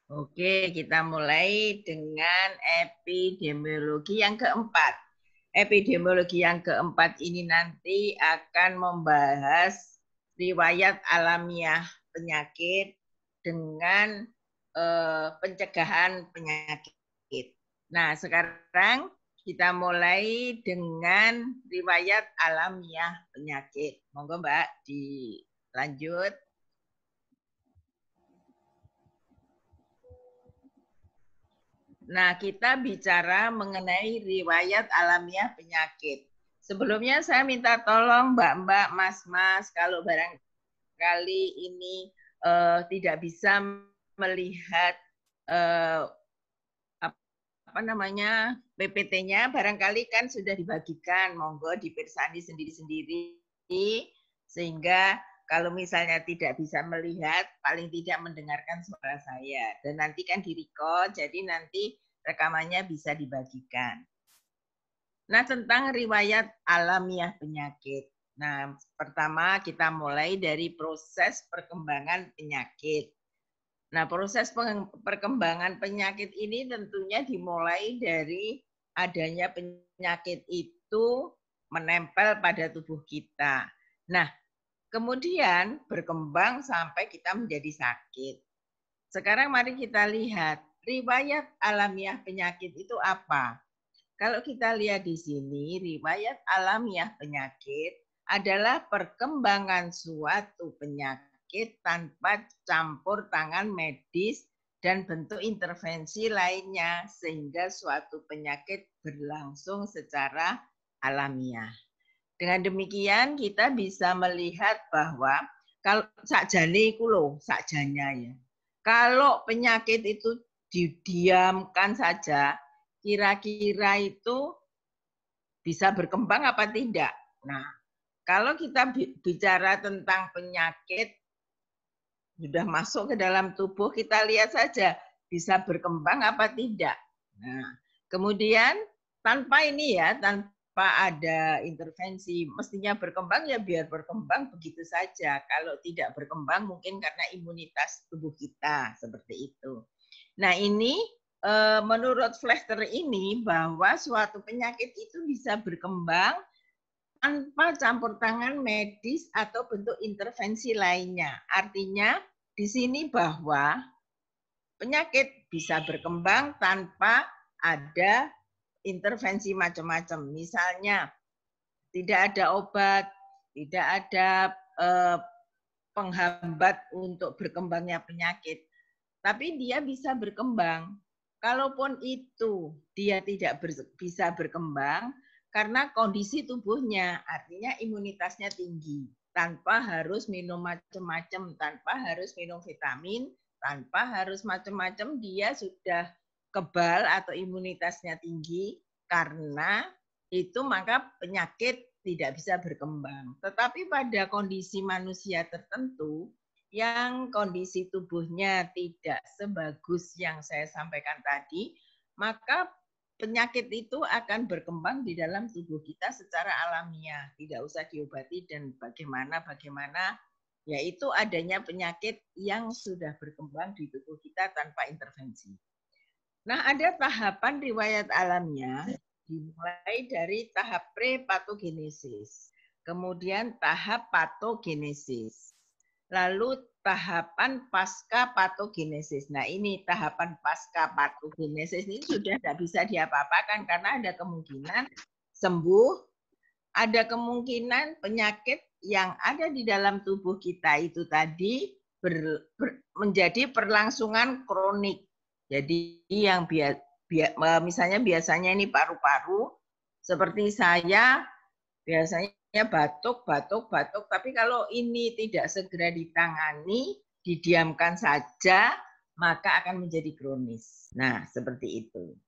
Oke, kita mulai dengan epidemiologi yang keempat. Epidemiologi yang keempat ini nanti akan membahas riwayat alamiah penyakit dengan pencegahan penyakit. Nah, sekarang kita mulai dengan riwayat alamiah penyakit. Monggo Mbak dilanjut. Nah, kita bicara mengenai riwayat alamiah penyakit. Sebelumnya saya minta tolong Mbak-mbak, Mas-mas, kalau barangkali ini tidak bisa melihat apa namanya PPT-nya, barangkali kan sudah dibagikan, monggo dipersani sendiri-sendiri, sehingga kalau misalnya tidak bisa melihat, paling tidak mendengarkan suara saya. Dan nanti kan di-record, jadi nanti rekamannya bisa dibagikan. Nah, tentang riwayat alamiah penyakit. Nah, pertama kita mulai dari proses perkembangan penyakit. Nah, proses perkembangan penyakit ini tentunya dimulai dari adanya penyakit itu menempel pada tubuh kita. Nah, kemudian berkembang sampai kita menjadi sakit. Sekarang mari kita lihat riwayat alamiah penyakit itu apa. Kalau kita lihat di sini, riwayat alamiah penyakit adalah perkembangan suatu penyakit tanpa campur tangan medis dan bentuk intervensi lainnya sehingga suatu penyakit berlangsung secara alamiah. Dengan demikian kita bisa melihat bahwa kalau sakjane iku lho, sakjanya ya. Kalau penyakit itu didiamkan saja, kira-kira itu bisa berkembang apa tidak? Nah, kalau kita bicara tentang penyakit sudah masuk ke dalam tubuh, kita lihat saja bisa berkembang apa tidak. Nah, kemudian tanpa ini ya, tanpa ada intervensi, mestinya berkembang ya biar berkembang begitu saja. Kalau tidak berkembang mungkin karena imunitas tubuh kita seperti itu. Nah, ini menurut Flechter ini bahwa suatu penyakit itu bisa berkembang tanpa campur tangan medis atau bentuk intervensi lainnya. Artinya di sini bahwa penyakit bisa berkembang tanpa ada intervensi macam-macam. Misalnya tidak ada obat, tidak ada penghambat untuk berkembangnya penyakit, tapi dia bisa berkembang. Kalaupun itu dia tidak bisa berkembang karena kondisi tubuhnya, artinya imunitasnya tinggi, tanpa harus minum macam-macam, tanpa harus minum vitamin, tanpa harus macam-macam, dia sudah kebal atau imunitasnya tinggi, karena itu maka penyakit tidak bisa berkembang. Tetapi pada kondisi manusia tertentu, yang kondisi tubuhnya tidak sebagus yang saya sampaikan tadi, maka penyakit itu akan berkembang di dalam tubuh kita secara alamiah, tidak usah diobati dan bagaimana yaitu adanya penyakit yang sudah berkembang di tubuh kita tanpa intervensi. Nah, ada tahapan riwayat alamiah dimulai dari tahap prepatogenesis, kemudian tahap patogenesis, lalu tahapan pasca patogenesis. Nah, ini tahapan pasca patogenesis ini sudah tidak bisa diapa-apakan karena ada kemungkinan sembuh, ada kemungkinan penyakit yang ada di dalam tubuh kita itu tadi menjadi perlangsungan kronik. Jadi yang misalnya biasanya ini paru-paru, seperti saya biasanya batuk, tapi kalau ini tidak segera ditangani, didiamkan saja, maka akan menjadi kronis. Nah, seperti itu.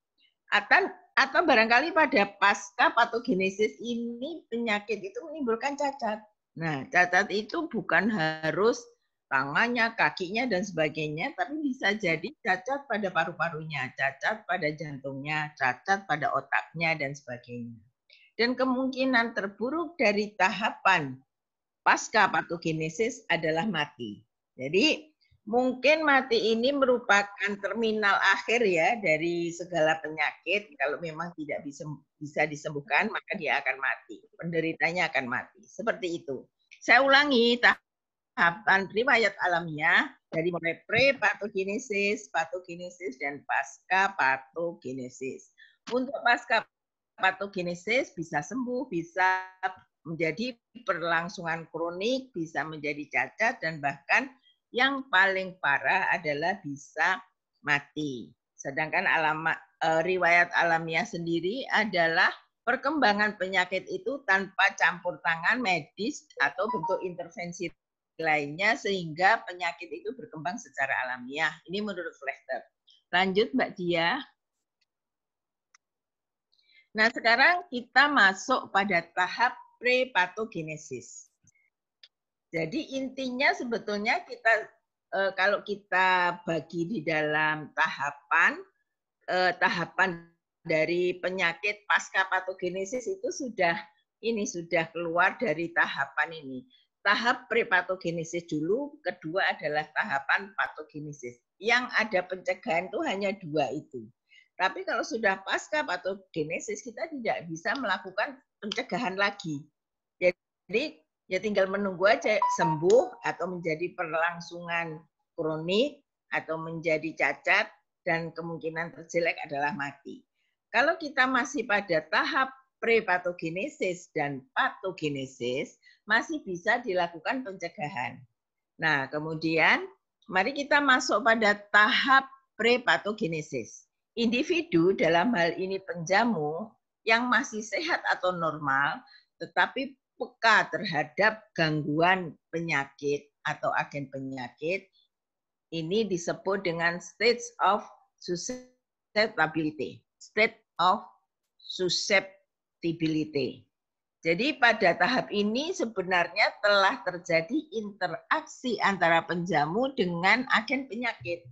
Atau barangkali pada pasca patogenesis ini penyakit itu menimbulkan cacat. Nah, cacat itu bukan harus tangannya, kakinya, dan sebagainya, tapi bisa jadi cacat pada paru-parunya, cacat pada jantungnya, cacat pada otaknya, dan sebagainya. Dan kemungkinan terburuk dari tahapan pasca patogenesis adalah mati. Jadi Mungkin mati ini merupakan terminal akhir ya dari segala penyakit. Kalau memang tidak bisa disembuhkan, maka dia akan mati. Penderitanya akan mati. Seperti itu. Saya ulangi, tahapan riwayat alamiah dari mulai pre-patogenesis, patogenesis, dan pasca patogenesis. Untuk pasca patogenesis bisa sembuh, bisa menjadi perlangsungan kronik, bisa menjadi cacat, dan bahkan yang paling parah adalah bisa mati. Sedangkan riwayat alamiah sendiri adalah perkembangan penyakit itu tanpa campur tangan medis atau bentuk intervensi lainnya sehingga penyakit itu berkembang secara alamiah. Ini menurut Flechter. Lanjut Mbak Dia. Nah, sekarang kita masuk pada tahap prepatogenesis. Jadi intinya sebetulnya kita kalau kita bagi di dalam tahapan dari penyakit pasca patogenesis itu sudah keluar dari tahapan ini. Tahap prepatogenesis dulu, kedua adalah tahapan patogenesis. Yang ada pencegahan itu hanya dua itu. Tapi kalau sudah pasca patogenesis kita tidak bisa melakukan pencegahan lagi. Jadi ya tinggal menunggu aja sembuh atau menjadi perlangsungan kronik atau menjadi cacat dan kemungkinan terjelek adalah mati. Kalau kita masih pada tahap prepatogenesis dan patogenesis, masih bisa dilakukan pencegahan. Nah, kemudian mari kita masuk pada tahap prepatogenesis. Individu dalam hal ini penjamu yang masih sehat atau normal, tetapi peka terhadap gangguan penyakit atau agen penyakit, ini disebut dengan state of susceptibility. State of susceptibility. Jadi pada tahap ini sebenarnya telah terjadi interaksi antara penjamu dengan agen penyakit.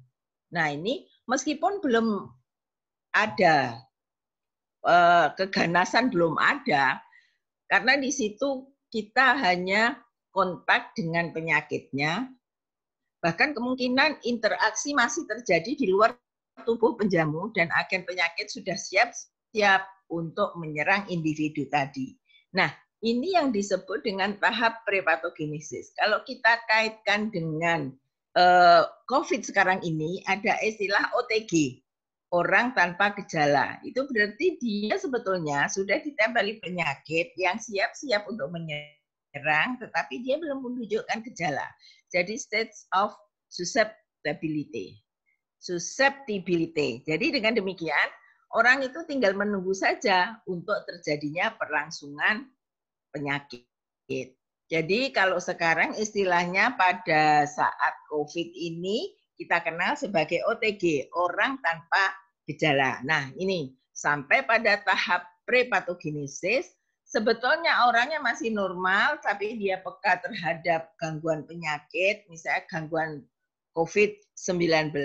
Nah ini meskipun belum ada keganasan, belum ada, karena di situ kita hanya kontak dengan penyakitnya, bahkan kemungkinan interaksi masih terjadi di luar tubuh penjamu dan agen penyakit sudah siap untuk menyerang individu tadi. Nah, ini yang disebut dengan tahap prepatogenesis. Kalau kita kaitkan dengan COVID sekarang ini, ada istilah OTG, orang tanpa gejala. Itu berarti dia sebetulnya sudah ditempeli penyakit yang siap-siap untuk menyerang, tetapi dia belum menunjukkan gejala. Jadi state of susceptibility. Susceptibility. Jadi dengan demikian, orang itu tinggal menunggu saja untuk terjadinya perlangsungan penyakit. Jadi kalau sekarang istilahnya pada saat COVID ini kita kenal sebagai OTG, orang tanpa gejala. Nah ini sampai pada tahap prepatogenesis, sebetulnya orangnya masih normal, tapi dia peka terhadap gangguan penyakit, misalnya gangguan COVID-19,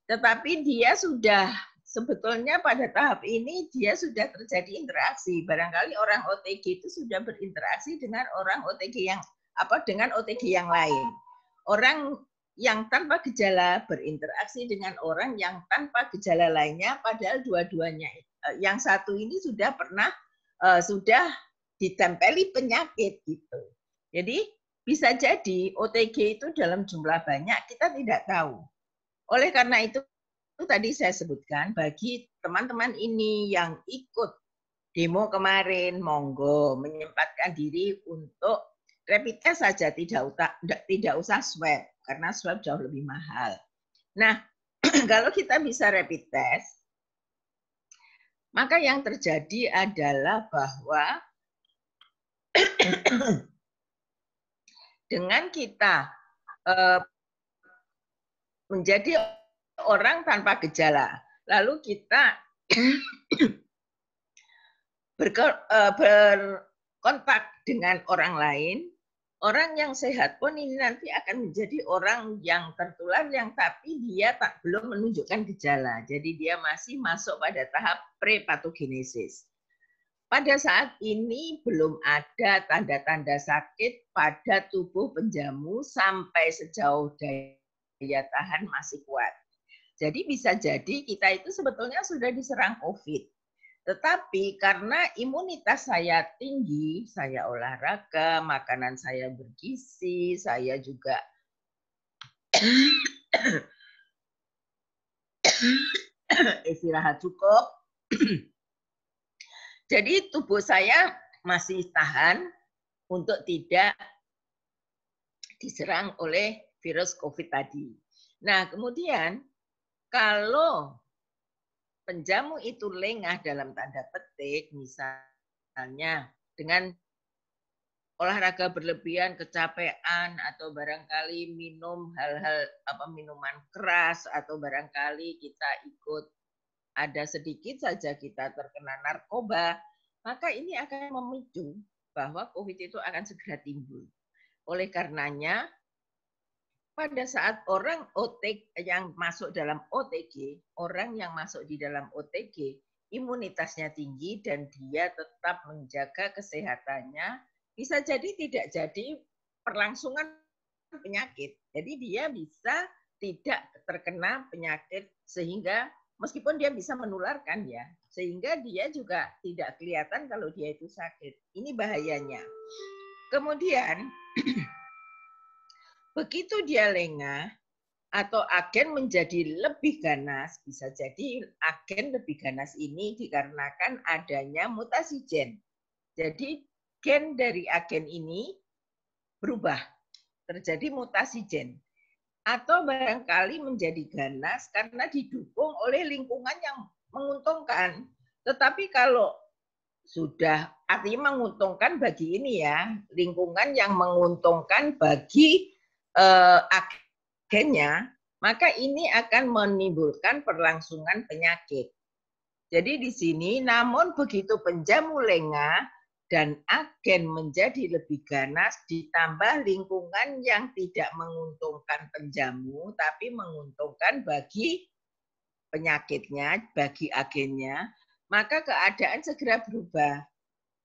tetapi dia sudah sebetulnya pada tahap ini dia sudah terjadi interaksi. Barangkali orang OTG itu sudah berinteraksi dengan orang OTG dengan OTG yang lain. Orang yang tanpa gejala berinteraksi dengan orang yang tanpa gejala lainnya, padahal dua-duanya yang satu ini sudah ditempeli penyakit gitu. Jadi bisa jadi OTG itu dalam jumlah banyak kita tidak tahu. Oleh karena itu tadi saya sebutkan bagi teman-teman ini yang ikut demo kemarin, monggo menyempatkan diri untuk rapid test saja, tidak usah swab karena swab jauh lebih mahal. Nah, kalau kita bisa rapid test, maka yang terjadi adalah bahwa dengan kita menjadi orang tanpa gejala, lalu kita berkontak dengan orang lain, orang yang sehat pun ini nanti akan menjadi orang yang tertular yang tapi dia belum menunjukkan gejala. Jadi dia masih masuk pada tahap prepatogenesis. Pada saat ini belum ada tanda-tanda sakit pada tubuh penjamu sampai sejauh daya tahan masih kuat. Jadi bisa jadi kita itu sebetulnya sudah diserang COVID. Tetapi karena imunitas saya tinggi, saya olahraga, makanan saya bergizi, saya juga istirahat cukup. Jadi tubuh saya masih tahan untuk tidak diserang oleh virus COVID tadi. Nah, kemudian kalau penjamu itu lengah dalam tanda petik, misalnya dengan olahraga berlebihan, kecapean, atau barangkali minum hal-hal minuman keras, atau barangkali kita ikut ada sedikit saja kita terkena narkoba, maka ini akan memicu bahwa COVID itu akan segera timbul. Oleh karenanya, pada saat orang OTG yang masuk dalam OTG, orang yang masuk di dalam OTG, imunitasnya tinggi dan dia tetap menjaga kesehatannya, bisa jadi tidak jadi perlangsungan penyakit. Jadi dia bisa tidak terkena penyakit sehingga meskipun dia bisa menularkan ya, sehingga dia juga tidak kelihatan kalau dia itu sakit. Ini bahayanya. Kemudian begitu dia lengah atau agen menjadi lebih ganas, bisa jadi agen lebih ganas ini dikarenakan adanya mutasi gen. Jadi gen dari agen ini berubah, terjadi mutasi gen. Atau barangkali menjadi ganas karena didukung oleh lingkungan yang menguntungkan. Tetapi kalau sudah artinya menguntungkan bagi ini ya, lingkungan yang menguntungkan bagi agennya, maka ini akan menimbulkan perlangsungan penyakit. Jadi di sini, namun begitu penjamu lengah dan agen menjadi lebih ganas, ditambah lingkungan yang tidak menguntungkan penjamu, tapi menguntungkan bagi penyakitnya, bagi agennya, maka keadaan segera berubah.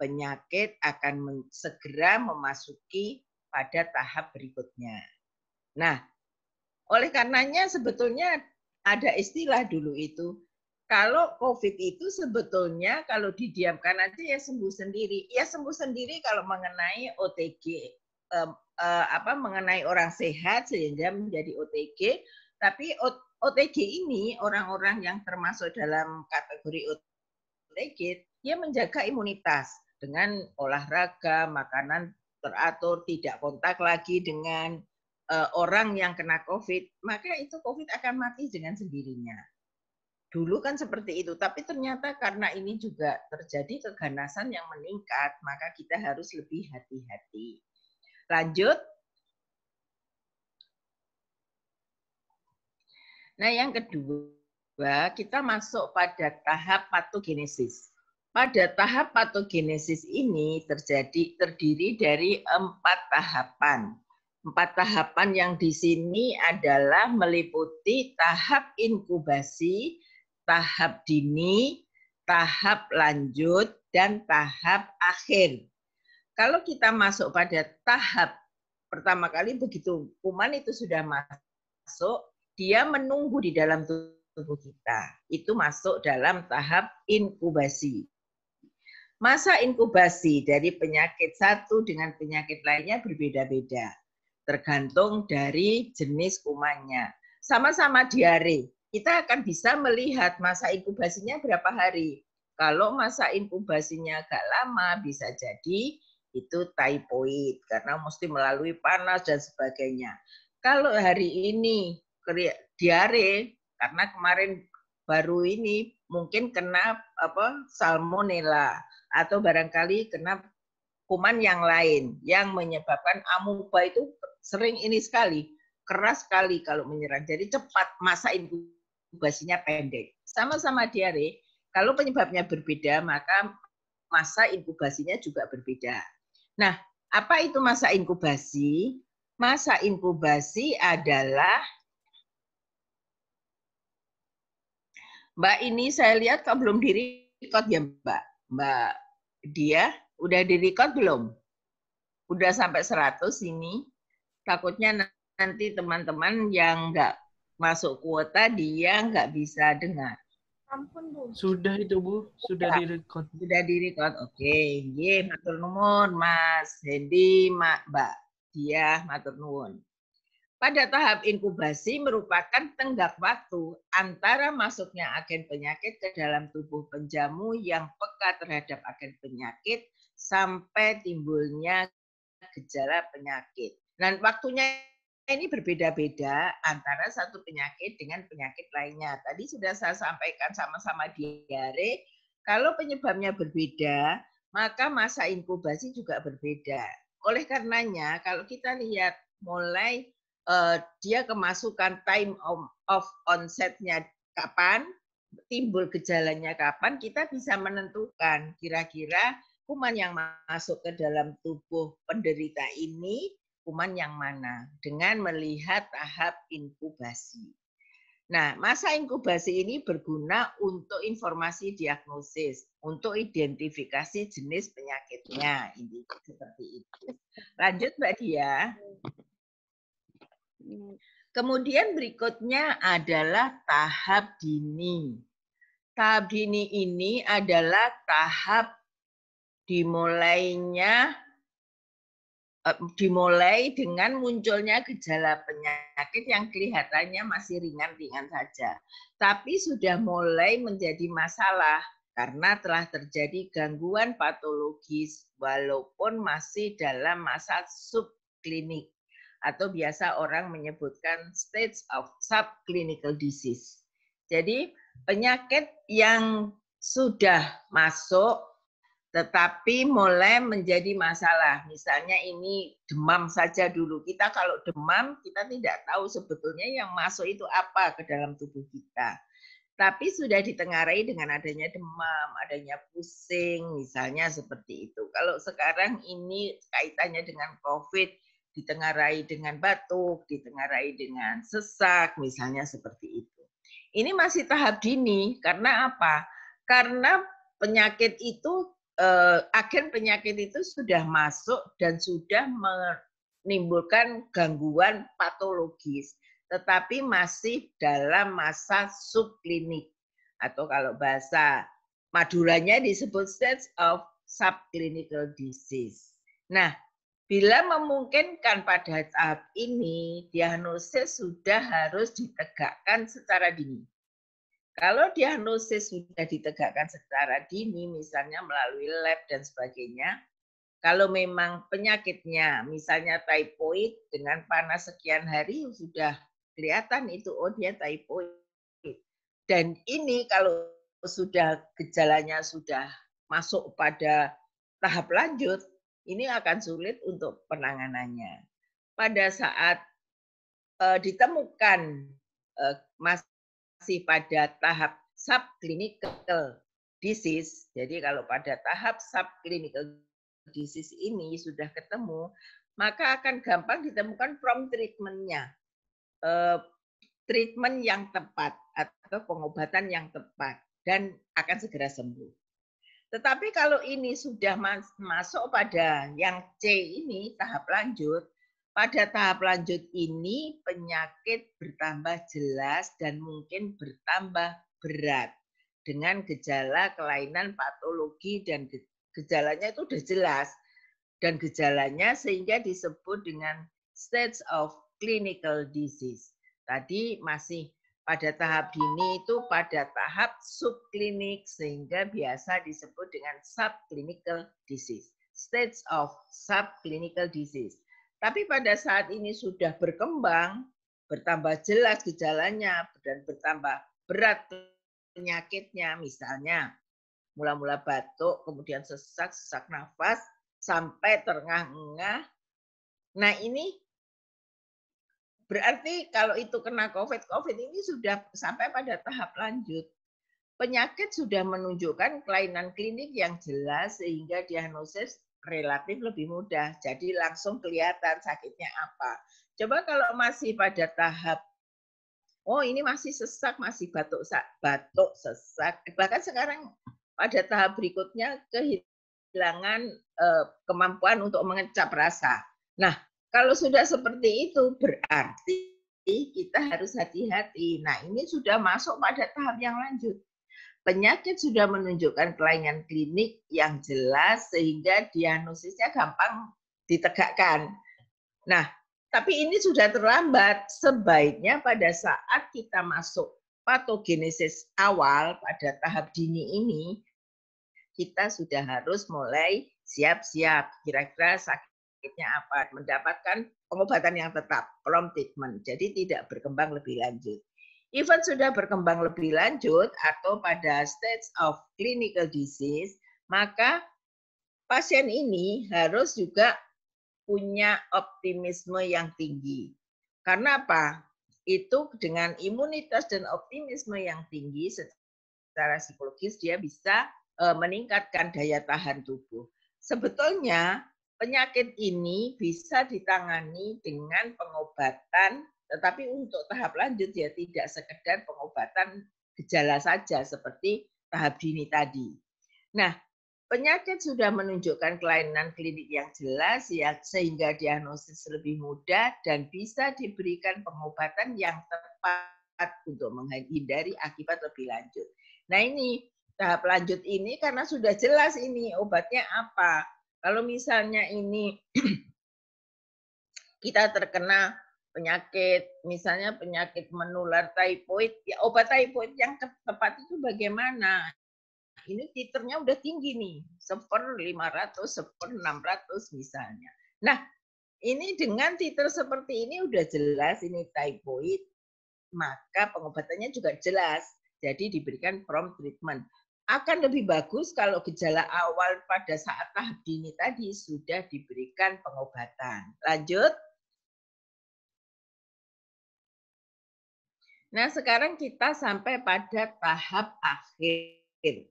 Penyakit akan segera memasuki pada tahap berikutnya. Nah, oleh karenanya sebetulnya ada istilah dulu itu, kalau COVID itu sebetulnya kalau didiamkan aja ya sembuh sendiri. Ya sembuh sendiri kalau mengenai OTG, mengenai orang sehat sehingga menjadi OTG. Tapi OTG ini orang-orang yang termasuk dalam kategori OTG, dia menjaga imunitas dengan olahraga, makanan teratur, tidak kontak lagi dengan orang yang kena COVID, maka itu COVID akan mati dengan sendirinya. Dulu kan seperti itu, tapi ternyata karena ini juga terjadi keganasan yang meningkat, maka kita harus lebih hati-hati. Lanjut. Nah, yang kedua, kita masuk pada tahap patogenesis. Pada tahap patogenesis ini terdiri dari 4 tahapan. 4 tahapan yang di sini adalah meliputi tahap inkubasi, tahap dini, tahap lanjut, dan tahap akhir. Kalau kita masuk pada tahap pertama kali, begitu kuman itu sudah masuk, dia menunggu di dalam tubuh kita. Itu masuk dalam tahap inkubasi. Masa inkubasi dari penyakit satu dengan penyakit lainnya berbeda-beda, tergantung dari jenis kumannya. Sama-sama diare, kita akan bisa melihat masa inkubasinya berapa hari. Kalau masa inkubasinya agak lama, bisa jadi itu typhoid, karena mesti melalui panas dan sebagainya. Kalau hari ini diare, karena kemarin baru ini mungkin kena salmonella, atau barangkali kena kuman yang lain yang menyebabkan amuba itu sering ini sekali, keras sekali kalau menyerang. Jadi cepat, masa inkubasinya pendek. Sama-sama diare, kalau penyebabnya berbeda, maka masa inkubasinya juga berbeda. Nah, apa itu masa inkubasi? Masa inkubasi adalah, Mbak ini saya lihat kok belum di-record ya Mbak? Mbak Dia, udah di-record belum? Udah sampai 100 ini. Takutnya nanti teman-teman yang nggak masuk kuota, dia nggak bisa dengar. Ampun, Bu. Sudah itu, Bu. Sudah direkod. Sudah direkod. Oke. Nggih, matur nuwun Mas Hendi, Mbak Diah, matur nuwun. Pada tahap inkubasi merupakan tenggak waktu antara masuknya agen penyakit ke dalam tubuh penjamu yang peka terhadap agen penyakit sampai timbulnya gejala penyakit. Dan waktunya ini berbeda-beda antara satu penyakit dengan penyakit lainnya. Tadi sudah saya sampaikan sama-sama diare, kalau penyebabnya berbeda, maka masa inkubasi juga berbeda. Oleh karenanya, kalau kita lihat mulai dia kemasukan time of onset-nya kapan, timbul gejalanya kapan, kita bisa menentukan kira-kira kuman yang masuk ke dalam tubuh penderita ini kuman yang mana dengan melihat tahap inkubasi. Nah, masa inkubasi ini berguna untuk informasi diagnosis, untuk identifikasi jenis penyakitnya, ini seperti itu. Lanjut Mbak Dia. Kemudian berikutnya adalah tahap dini. Tahap dini ini adalah tahap dimulai dengan munculnya gejala penyakit yang kelihatannya masih ringan-ringan saja. Tapi sudah mulai menjadi masalah karena telah terjadi gangguan patologis walaupun masih dalam masa subklinik atau biasa orang menyebutkan stage of subclinical disease. Jadi penyakit yang sudah masuk tetapi mulai menjadi masalah. Misalnya ini demam saja dulu. Kita kalau demam, kita tidak tahu sebetulnya yang masuk itu apa ke dalam tubuh kita. Tapi sudah ditengarai dengan adanya demam, adanya pusing, misalnya seperti itu. Kalau sekarang ini kaitannya dengan COVID, ditengarai dengan batuk, ditengarai dengan sesak, misalnya seperti itu. Ini masih tahap dini, karena apa? Karena penyakit itu agen penyakit itu sudah masuk dan sudah menimbulkan gangguan patologis, tetapi masih dalam masa subklinik atau kalau bahasa Maduranya disebut stage of subclinical disease. Nah, bila memungkinkan pada tahap ini, diagnosis sudah harus ditegakkan secara dini. Kalau diagnosis sudah ditegakkan secara dini, misalnya melalui lab dan sebagainya, kalau memang penyakitnya, misalnya typhoid dengan panas sekian hari, sudah kelihatan itu, oh dia typhoid. Dan ini kalau sudah gejalanya sudah masuk pada tahap lanjut, ini akan sulit untuk penanganannya. Pada saat ditemukan masih pada tahap subclinical disease, jadi kalau pada tahap subclinical disease ini sudah ketemu, maka akan gampang ditemukan prompt treatment-nya. Treatment yang tepat atau pengobatan yang tepat dan akan segera sembuh. Tetapi kalau ini sudah masuk pada yang C ini, tahap lanjut, pada tahap lanjut ini penyakit bertambah jelas dan mungkin bertambah berat dengan gejala kelainan patologi dan gejalanya itu sudah jelas dan gejalanya sehingga disebut dengan stage of clinical disease. Tadi masih pada tahap dini itu pada tahap subklinik sehingga biasa disebut dengan subclinical disease. Stage of subclinical disease. Tapi pada saat ini sudah berkembang, bertambah jelas gejalanya dan bertambah berat penyakitnya, misalnya mula-mula batuk, kemudian sesak nafas, sampai terengah-engah. Nah ini berarti kalau itu kena COVID ini sudah sampai pada tahap lanjut. Penyakit sudah menunjukkan kelainan klinik yang jelas sehingga diagnosis relatif lebih mudah. Jadi langsung kelihatan sakitnya apa. Coba kalau masih pada tahap, oh ini masih sesak, masih batuk, sesak. Bahkan sekarang pada tahap berikutnya kehilangan kemampuan untuk mengecap rasa. Nah, Kalau sudah seperti itu berarti kita harus hati-hati. Nah, ini sudah masuk pada tahap yang lanjut. Penyakit sudah menunjukkan kelainan klinik yang jelas sehingga diagnosisnya gampang ditegakkan. Nah, tapi ini sudah terlambat. Sebaiknya pada saat kita masuk patogenesis awal pada tahap dini ini, kita sudah harus mulai siap-siap. Kira-kira sakitnya apa? Mendapatkan pengobatan yang tetap, prompt treatment. Jadi tidak berkembang lebih lanjut. Even sudah berkembang lebih lanjut atau pada stage of clinical disease, maka pasien ini harus juga punya optimisme yang tinggi. Karena apa? Itu dengan imunitas dan optimisme yang tinggi secara psikologis dia bisa meningkatkan daya tahan tubuh. Sebetulnya penyakit ini bisa ditangani dengan pengobatan, tetapi untuk tahap lanjut ya tidak sekedar pengobatan gejala saja seperti tahap dini tadi. Nah, penyakit sudah menunjukkan kelainan klinik yang jelas ya, sehingga diagnosis lebih mudah dan bisa diberikan pengobatan yang tepat untuk menghindari akibat lebih lanjut. Nah ini tahap lanjut ini karena sudah jelas ini obatnya apa. Kalau misalnya ini kita terkena penyakit, misalnya penyakit menular typhoid, ya obat typhoid yang tepat itu bagaimana? Ini titernya udah tinggi nih, 1/500, 1/600 misalnya. Nah, ini dengan titer seperti ini udah jelas ini typhoid, maka pengobatannya juga jelas. Jadi diberikan prompt treatment. Akan lebih bagus kalau gejala awal pada saat tahap dini tadi sudah diberikan pengobatan. Lanjut. Nah, sekarang kita sampai pada tahap akhir.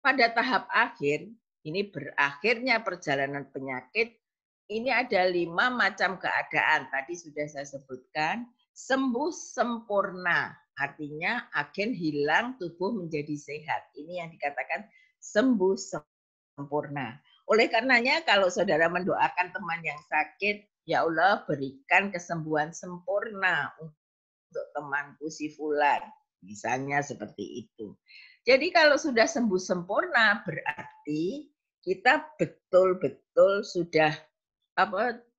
Pada tahap akhir, ini berakhirnya perjalanan penyakit, ini ada 5 macam keadaan. Tadi sudah saya sebutkan, sembuh sempurna. Artinya agen hilang, tubuh menjadi sehat. Ini yang dikatakan sembuh sempurna. Oleh karenanya kalau saudara mendoakan teman yang sakit, ya Allah berikan kesembuhan sempurna untuk temanku si fulan. Misalnya seperti itu. Jadi kalau sudah sembuh sempurna berarti kita betul-betul sudah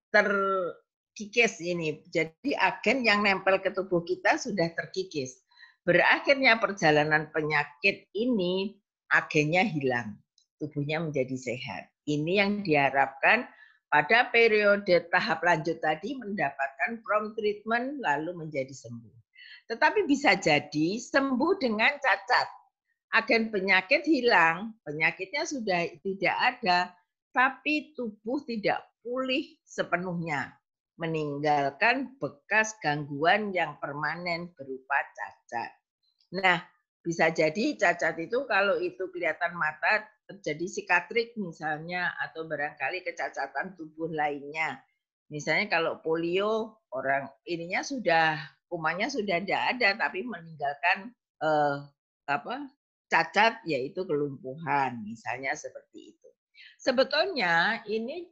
terkikis ini. Jadi agen yang nempel ke tubuh kita sudah terkikis. Berakhirnya perjalanan penyakit ini agennya hilang. Tubuhnya menjadi sehat. Ini yang diharapkan pada periode tahap lanjut tadi mendapatkan prompt treatment lalu menjadi sembuh. Tetapi bisa jadi sembuh dengan cacat. Agen penyakit hilang, penyakitnya sudah tidak ada, tapi tubuh tidak pulih sepenuhnya, meninggalkan bekas gangguan yang permanen berupa cacat. Nah, bisa jadi cacat itu kalau itu kelihatan mata terjadi sikatrik misalnya, atau barangkali kecacatan tubuh lainnya. Misalnya kalau polio, orang ininya sudah kumannya sudah tidak ada, tapi meninggalkan cacat yaitu kelumpuhan, misalnya seperti itu. Sebetulnya ini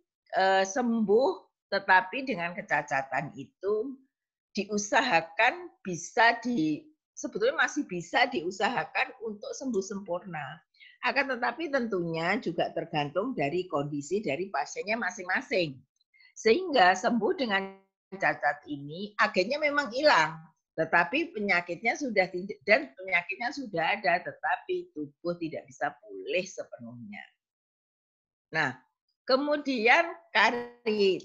sembuh, tetapi dengan kecacatan itu diusahakan sebetulnya masih bisa diusahakan untuk sembuh sempurna. Akan tetapi tentunya juga tergantung dari kondisi dari pasiennya masing-masing. Sehingga sembuh dengan cacat ini agennya memang hilang, tetapi penyakitnya sudah tidak, dan penyakitnya sudah ada, tetapi tubuh tidak bisa pulih sepenuhnya. Nah, kemudian karier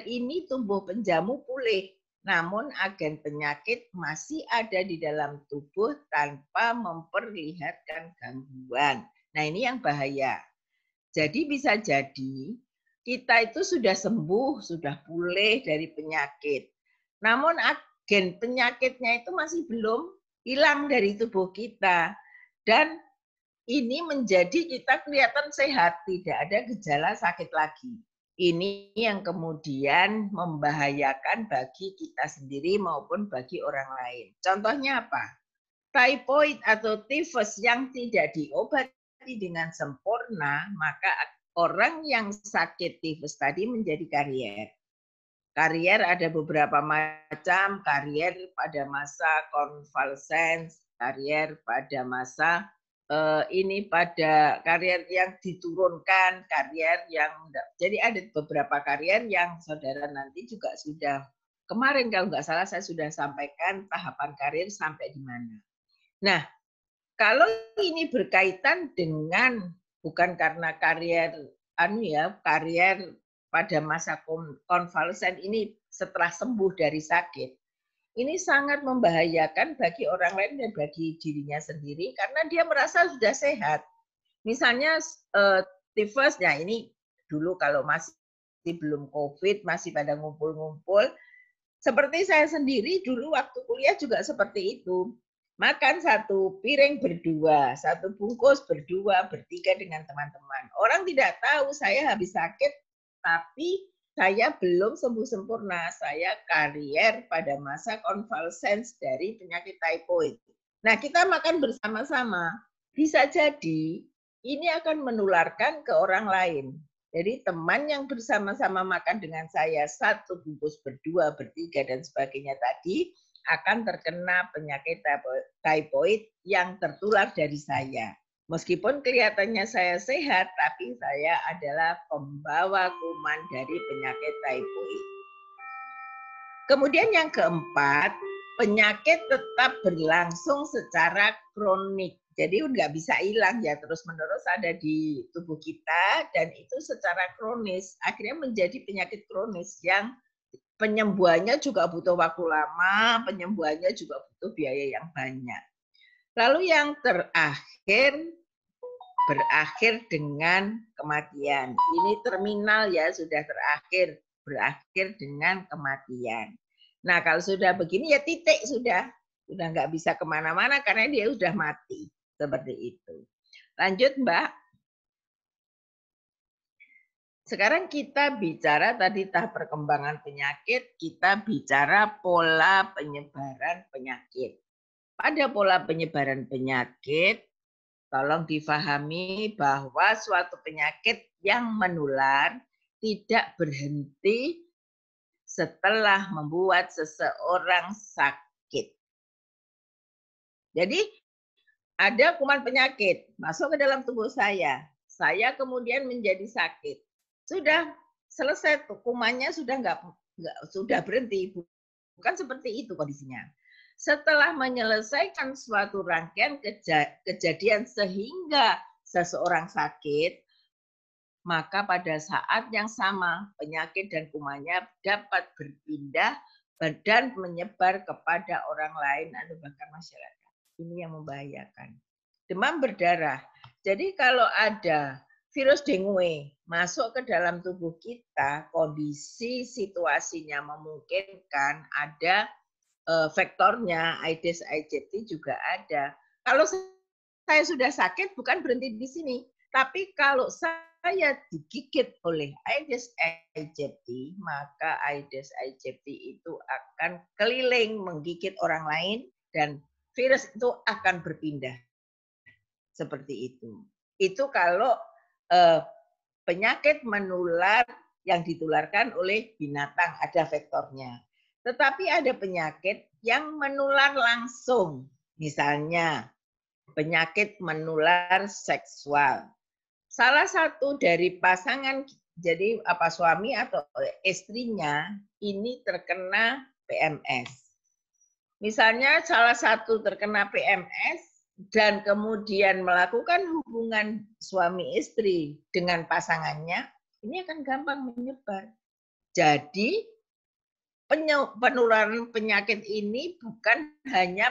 ini tumbuh penjamu pulih, namun agen penyakit masih ada di dalam tubuh tanpa memperlihatkan gangguan. Nah, ini yang bahaya. Jadi bisa jadi kita itu sudah sembuh, sudah pulih dari penyakit. Namun agen penyakitnya itu masih belum hilang dari tubuh kita. Dan ini menjadi kita kelihatan sehat, tidak ada gejala sakit lagi. Ini yang kemudian membahayakan bagi kita sendiri maupun bagi orang lain. Contohnya apa? Typhoid atau tifus yang tidak diobati dengan sempurna, maka orang yang sakit tifus tadi menjadi karier. Karier ada beberapa macam, karier pada masa konvalesen, karier pada masa ini pada karier yang diturunkan, karier yang jadi ada beberapa karier yang saudara nanti juga sudah kemarin kalau nggak salah saya sudah sampaikan tahapan karier sampai di mana. Nah, kalau ini berkaitan dengan bukan karena karier karier pada masa konvalesen ini setelah sembuh dari sakit, ini sangat membahayakan bagi orang lain dan bagi dirinya sendiri karena dia merasa sudah sehat. Misalnya tifus, nah ini dulu kalau masih belum COVID, masih pada ngumpul-ngumpul, seperti saya sendiri dulu waktu kuliah juga seperti itu. Makan satu piring berdua, satu bungkus berdua, bertiga dengan teman-teman. Orang tidak tahu saya habis sakit, tapi saya belum sembuh sempurna. Saya karier pada masa konvalesen dari penyakit typhoid. Nah, kita makan bersama-sama. Bisa jadi ini akan menularkan ke orang lain. Jadi teman yang bersama-sama makan dengan saya satu bungkus berdua, bertiga dan sebagainya tadi akan terkena penyakit typhoid yang tertular dari saya. Meskipun kelihatannya saya sehat, tapi saya adalah pembawa kuman dari penyakit typhoid. Kemudian yang keempat, penyakit tetap berlangsung secara kronik. Jadi nggak bisa hilang ya, terus-menerus ada di tubuh kita dan itu secara kronis. Akhirnya menjadi penyakit kronis yang penyembuhannya juga butuh waktu lama, penyembuhannya juga butuh biaya yang banyak. Lalu yang terakhir, berakhir dengan kematian. Ini terminal ya, sudah berakhir dengan kematian. Nah kalau sudah begini ya titik sudah nggak bisa kemana-mana karena dia sudah mati. Seperti itu. Lanjut Mbak. Sekarang kita bicara tadi tahap perkembangan penyakit, kita bicara pola penyebaran penyakit. Pada pola penyebaran penyakit, tolong difahami bahwa suatu penyakit yang menular tidak berhenti setelah membuat seseorang sakit. Jadi ada kuman penyakit masuk ke dalam tubuh saya. Saya kemudian menjadi sakit. Sudah selesai kumannya sudah sudah berhenti. Bukan seperti itu kondisinya. Setelah menyelesaikan suatu rangkaian kejadian sehingga seseorang sakit, maka pada saat yang sama penyakit dan kumannya dapat berpindah dan menyebar kepada orang lain atau bahkan masyarakat. Ini yang membahayakan. Demam berdarah. Jadi kalau ada virus dengue masuk ke dalam tubuh kita, kondisi situasinya memungkinkan ada vektornya, Aedes aegypti juga ada. Kalau saya sudah sakit bukan berhenti di sini, tapi kalau saya digigit oleh Aedes aegypti, maka Aedes aegypti itu akan keliling menggigit orang lain dan virus itu akan berpindah. Seperti itu. Itu kalau penyakit menular yang ditularkan oleh binatang, ada vektornya. Tetapi ada penyakit yang menular langsung. Misalnya penyakit menular seksual. Salah satu dari pasangan, jadi apa suami atau istrinya ini terkena PMS. Misalnya salah satu terkena PMS dan kemudian melakukan hubungan suami istri dengan pasangannya, ini akan gampang menyebar. Jadi penularan penyakit ini bukan hanya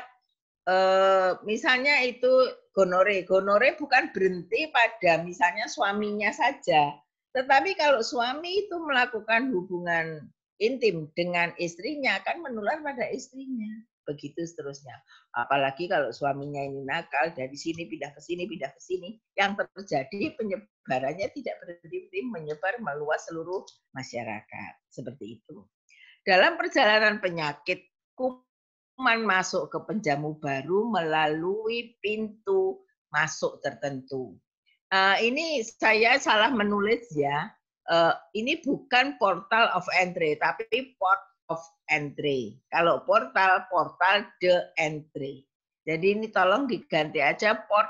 misalnya itu gonore. Gonore bukan berhenti pada misalnya suaminya saja. Tetapi kalau suami itu melakukan hubungan intim dengan istrinya akan menular pada istrinya. Begitu seterusnya. Apalagi kalau suaminya ini nakal, dari sini pindah ke sini, pindah ke sini. Yang terjadi penyebarannya tidak berhenti menyebar meluas seluruh masyarakat. Seperti itu. Dalam perjalanan penyakit, kuman masuk ke penjamu baru melalui pintu masuk tertentu. Ini saya salah menulis ya. Ini bukan portal of entry, tapi port of entry. Kalau portal, portal de entry. Jadi ini tolong diganti aja port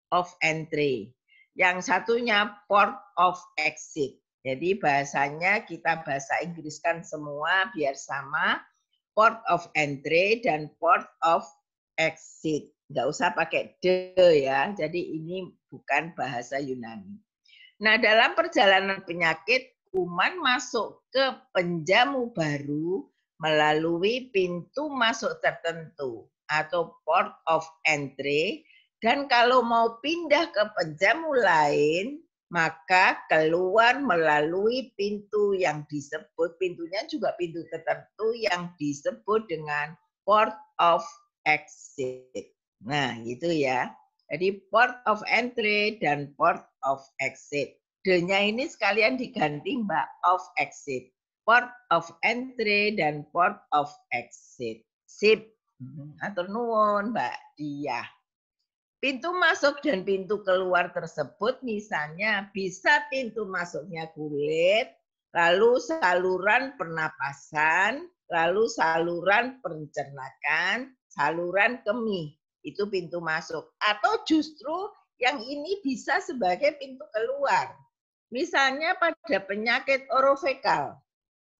of entry. Yang satunya port of exit. Jadi bahasanya kita bahasa Inggriskan semua biar sama. Port of entry dan port of exit. Nggak usah pakai de ya. Jadi ini bukan bahasa Yunani. Nah, dalam perjalanan penyakit, kuman masuk ke penjamu baru melalui pintu masuk tertentu atau port of entry, dan kalau mau pindah ke penjamu lain, maka keluar melalui pintu yang disebut, pintunya juga pintu tertentu yang disebut dengan port of exit. Nah, gitu ya. Jadi port of entry dan port of exit. D-nya ini sekalian diganti Mbak, of exit. Port of entry dan port of exit. Sip. Atur nuwun Mbak Diah. Pintu masuk dan pintu keluar tersebut misalnya bisa pintu masuknya kulit, lalu saluran pernapasan, lalu saluran pencernaan, saluran kemih. Itu pintu masuk. Atau justru yang ini bisa sebagai pintu keluar. Misalnya pada penyakit orofekal,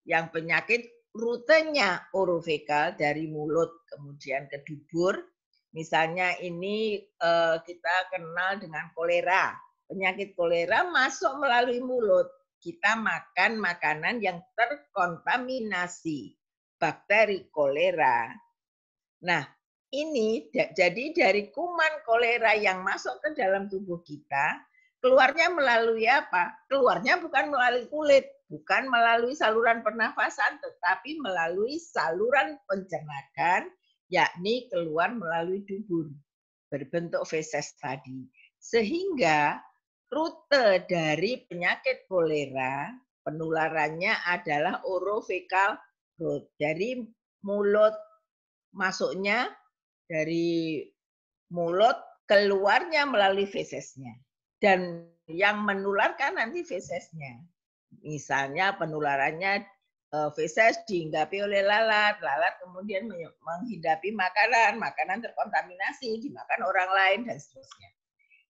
yang penyakit rutenya orofekal dari mulut kemudian ke dubur. Misalnya ini kita kenal dengan kolera. Penyakit kolera masuk melalui mulut. Kita makan makanan yang terkontaminasi bakteri kolera. Nah, ini jadi dari kuman kolera yang masuk ke dalam tubuh kita, keluarnya melalui apa? Keluarnya bukan melalui kulit, bukan melalui saluran pernafasan, tetapi melalui saluran pencernaan, yakni keluar melalui dubur, berbentuk feses tadi. Sehingga rute dari penyakit kolera, penularannya adalah orophageal route, dari mulut masuknya, dari mulut, keluarnya melalui fesesnya. Dan yang menularkan nanti fesesnya. Misalnya penularannya feses dihinggapi oleh lalat, lalat kemudian menghidapi makanan, makanan terkontaminasi, dimakan orang lain, dan seterusnya.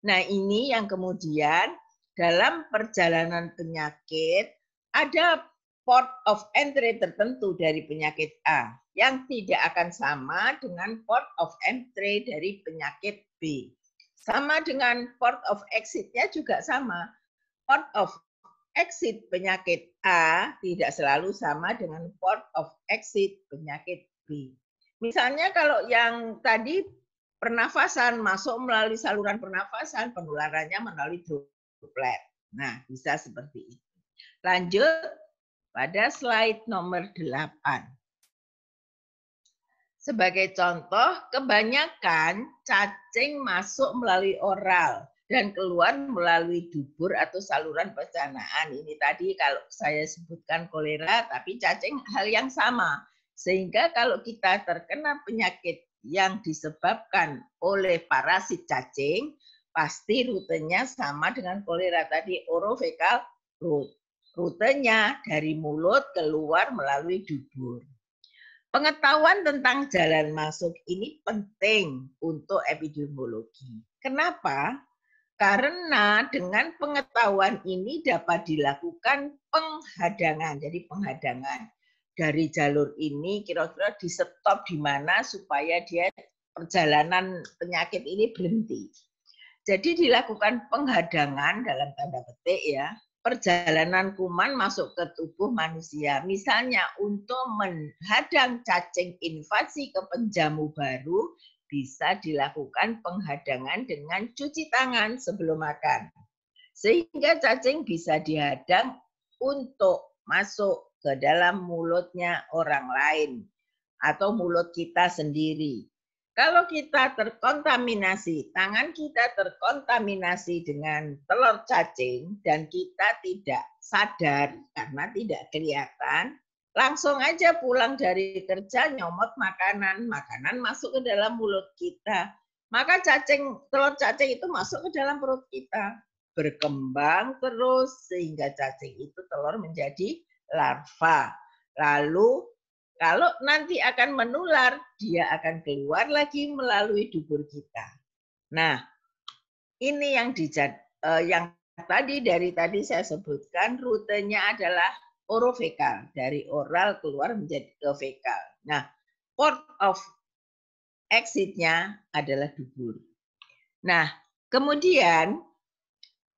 Nah, ini yang kemudian dalam perjalanan penyakit ada port of entry tertentu dari penyakit A yang tidak akan sama dengan port of entry dari penyakit B. Sama dengan port of exit-nya juga sama. Port of exit penyakit A tidak selalu sama dengan port of exit penyakit B. Misalnya kalau yang tadi pernafasan masuk melalui saluran pernafasan, penularannya melalui droplet. Nah, bisa seperti itu. Lanjut pada slide nomor 8. Sebagai contoh, kebanyakan cacing masuk melalui oral dan keluar melalui dubur atau saluran pencernaan. Ini tadi kalau saya sebutkan kolera, tapi cacing hal yang sama. Sehingga kalau kita terkena penyakit yang disebabkan oleh parasit cacing, pasti rutenya sama dengan kolera tadi, orophageal route. Rutenya dari mulut keluar melalui dubur. Pengetahuan tentang jalan masuk ini penting untuk epidemiologi. Kenapa? Karena dengan pengetahuan ini dapat dilakukan penghadangan. Jadi penghadangan dari jalur ini kira-kira di stop di mana supaya dia perjalanan penyakit ini berhenti. Jadi dilakukan penghadangan dalam tanda petik ya, perjalanan kuman masuk ke tubuh manusia. Misalnya untuk menghadang cacing invasi ke penjamu baru, bisa dilakukan penghadangan dengan cuci tangan sebelum makan. Sehingga cacing bisa dihadang untuk masuk ke dalam mulutnya orang lain atau mulut kita sendiri. Kalau kita terkontaminasi, tangan kita terkontaminasi dengan telur cacing dan kita tidak sadar karena tidak kelihatan, langsung aja pulang dari kerja nyomot makanan, makanan masuk ke dalam mulut kita. Maka telur cacing itu masuk ke dalam perut kita. berkembang terus sehingga cacing itu telur menjadi larva. Lalu kalau nanti akan menular, dia akan keluar lagi melalui dubur kita. Nah, ini yang dari tadi saya sebutkan rutenya adalah orovekal, dari oral keluar menjadi ke fekal. Nah, port of exit-nya adalah dubur. Nah, kemudian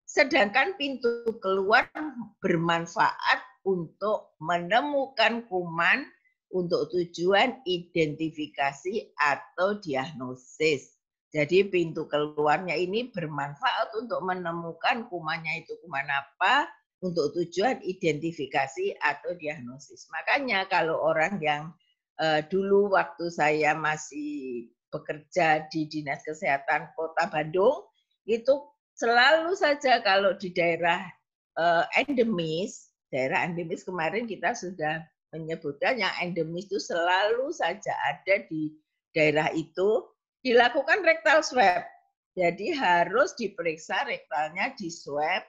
sedangkan pintu keluar bermanfaat untuk menemukan kuman untuk tujuan identifikasi atau diagnosis. Jadi pintu keluarnya ini bermanfaat untuk menemukan kumannya itu kuman apa untuk tujuan identifikasi atau diagnosis. Makanya kalau orang yang dulu waktu saya masih bekerja di Dinas Kesehatan Kota Bandung, itu selalu saja kalau di daerah endemis kemarin kita sudah menyebutkan yang endemis itu selalu saja ada di daerah itu, dilakukan rectal swab. Jadi harus diperiksa rektalnya, di swab,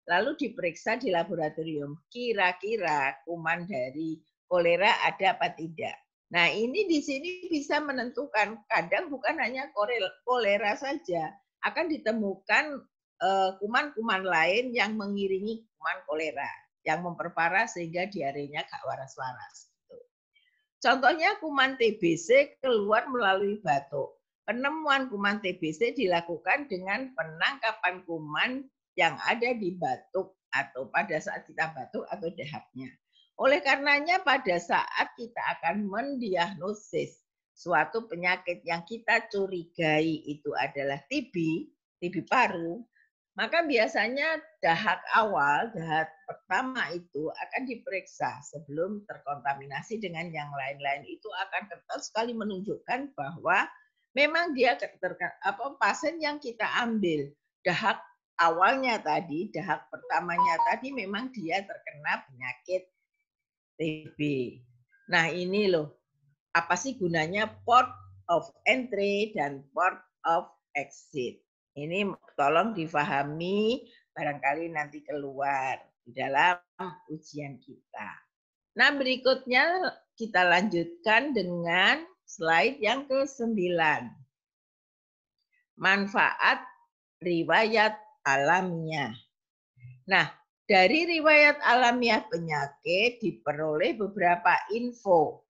lalu diperiksa di laboratorium. Kira-kira kuman dari kolera ada apa tidak. Nah, ini di sini bisa menentukan, kadang bukan hanya kolera saja, akan ditemukan kuman-kuman lain yang mengiringi kuman kolera, yang memperparah sehingga diarenya gak waras-waras. Contohnya kuman TBC keluar melalui batuk. Penemuan kuman TBC dilakukan dengan penangkapan kuman yang ada di batuk atau pada saat kita batuk atau dahaknya. Oleh karenanya pada saat kita akan mendiagnosis suatu penyakit yang kita curigai itu adalah TB paru, maka biasanya dahak awal, dahak pertama itu akan diperiksa sebelum terkontaminasi dengan yang lain-lain. Itu akan ketat sekali menunjukkan bahwa memang dia pasien yang kita ambil dahak awalnya tadi, dahak pertamanya tadi memang dia terkena penyakit TB. Nah ini loh, apa sih gunanya port of entry dan port of exit. Ini tolong difahami, barangkali nanti keluar di dalam ujian kita. Nah, berikutnya kita lanjutkan dengan slide yang ke-9. Manfaat riwayat alamiah. Nah, dari riwayat alamiah penyakit diperoleh beberapa info.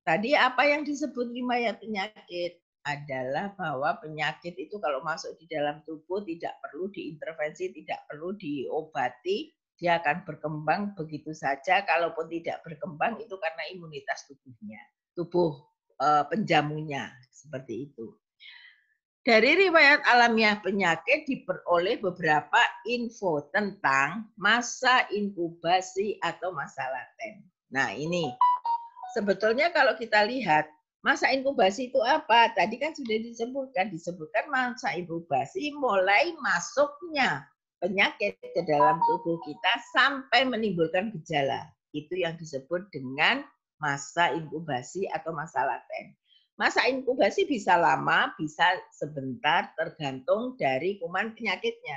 Tadi apa yang disebut riwayat penyakit? Adalah bahwa penyakit itu kalau masuk di dalam tubuh tidak perlu diintervensi, tidak perlu diobati, dia akan berkembang begitu saja. Kalaupun tidak berkembang itu karena imunitas tubuhnya, tubuh penjamunya, seperti itu. Dari riwayat alamiah penyakit diperoleh beberapa info tentang masa inkubasi atau masa laten. Nah ini, sebetulnya kalau kita lihat, masa inkubasi itu apa? Tadi kan sudah disebutkan masa inkubasi mulai masuknya penyakit ke dalam tubuh kita sampai menimbulkan gejala. Itu yang disebut dengan masa inkubasi atau masa laten. Masa inkubasi bisa lama, bisa sebentar, tergantung dari kuman penyakitnya.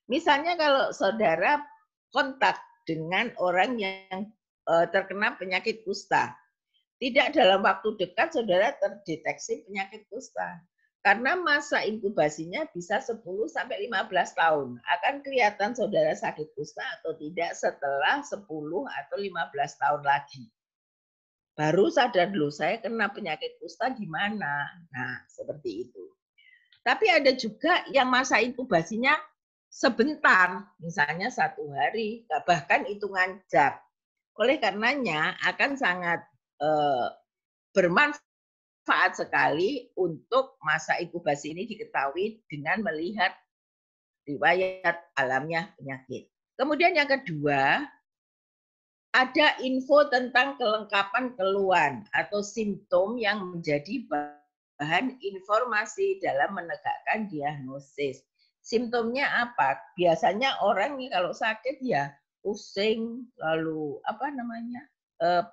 Misalnya kalau saudara kontak dengan orang yang terkena penyakit kusta, tidak dalam waktu dekat saudara terdeteksi penyakit kusta. Karena masa inkubasinya bisa 10 sampai 15 tahun. Akan kelihatan saudara sakit kusta atau tidak setelah 10 atau 15 tahun lagi. Baru sadar dulu saya kena penyakit kusta di mana. Nah, seperti itu. Tapi ada juga yang masa inkubasinya sebentar, misalnya 1 hari, bahkan hitungan jam. Oleh karenanya akan sangat bermanfaat sekali untuk masa inkubasi ini diketahui dengan melihat riwayat alamiah penyakit. Kemudian yang kedua, ada info tentang kelengkapan keluhan atau simptom yang menjadi bahan informasi dalam menegakkan diagnosis. Simptomnya apa? Biasanya orang nih kalau sakit ya pusing, lalu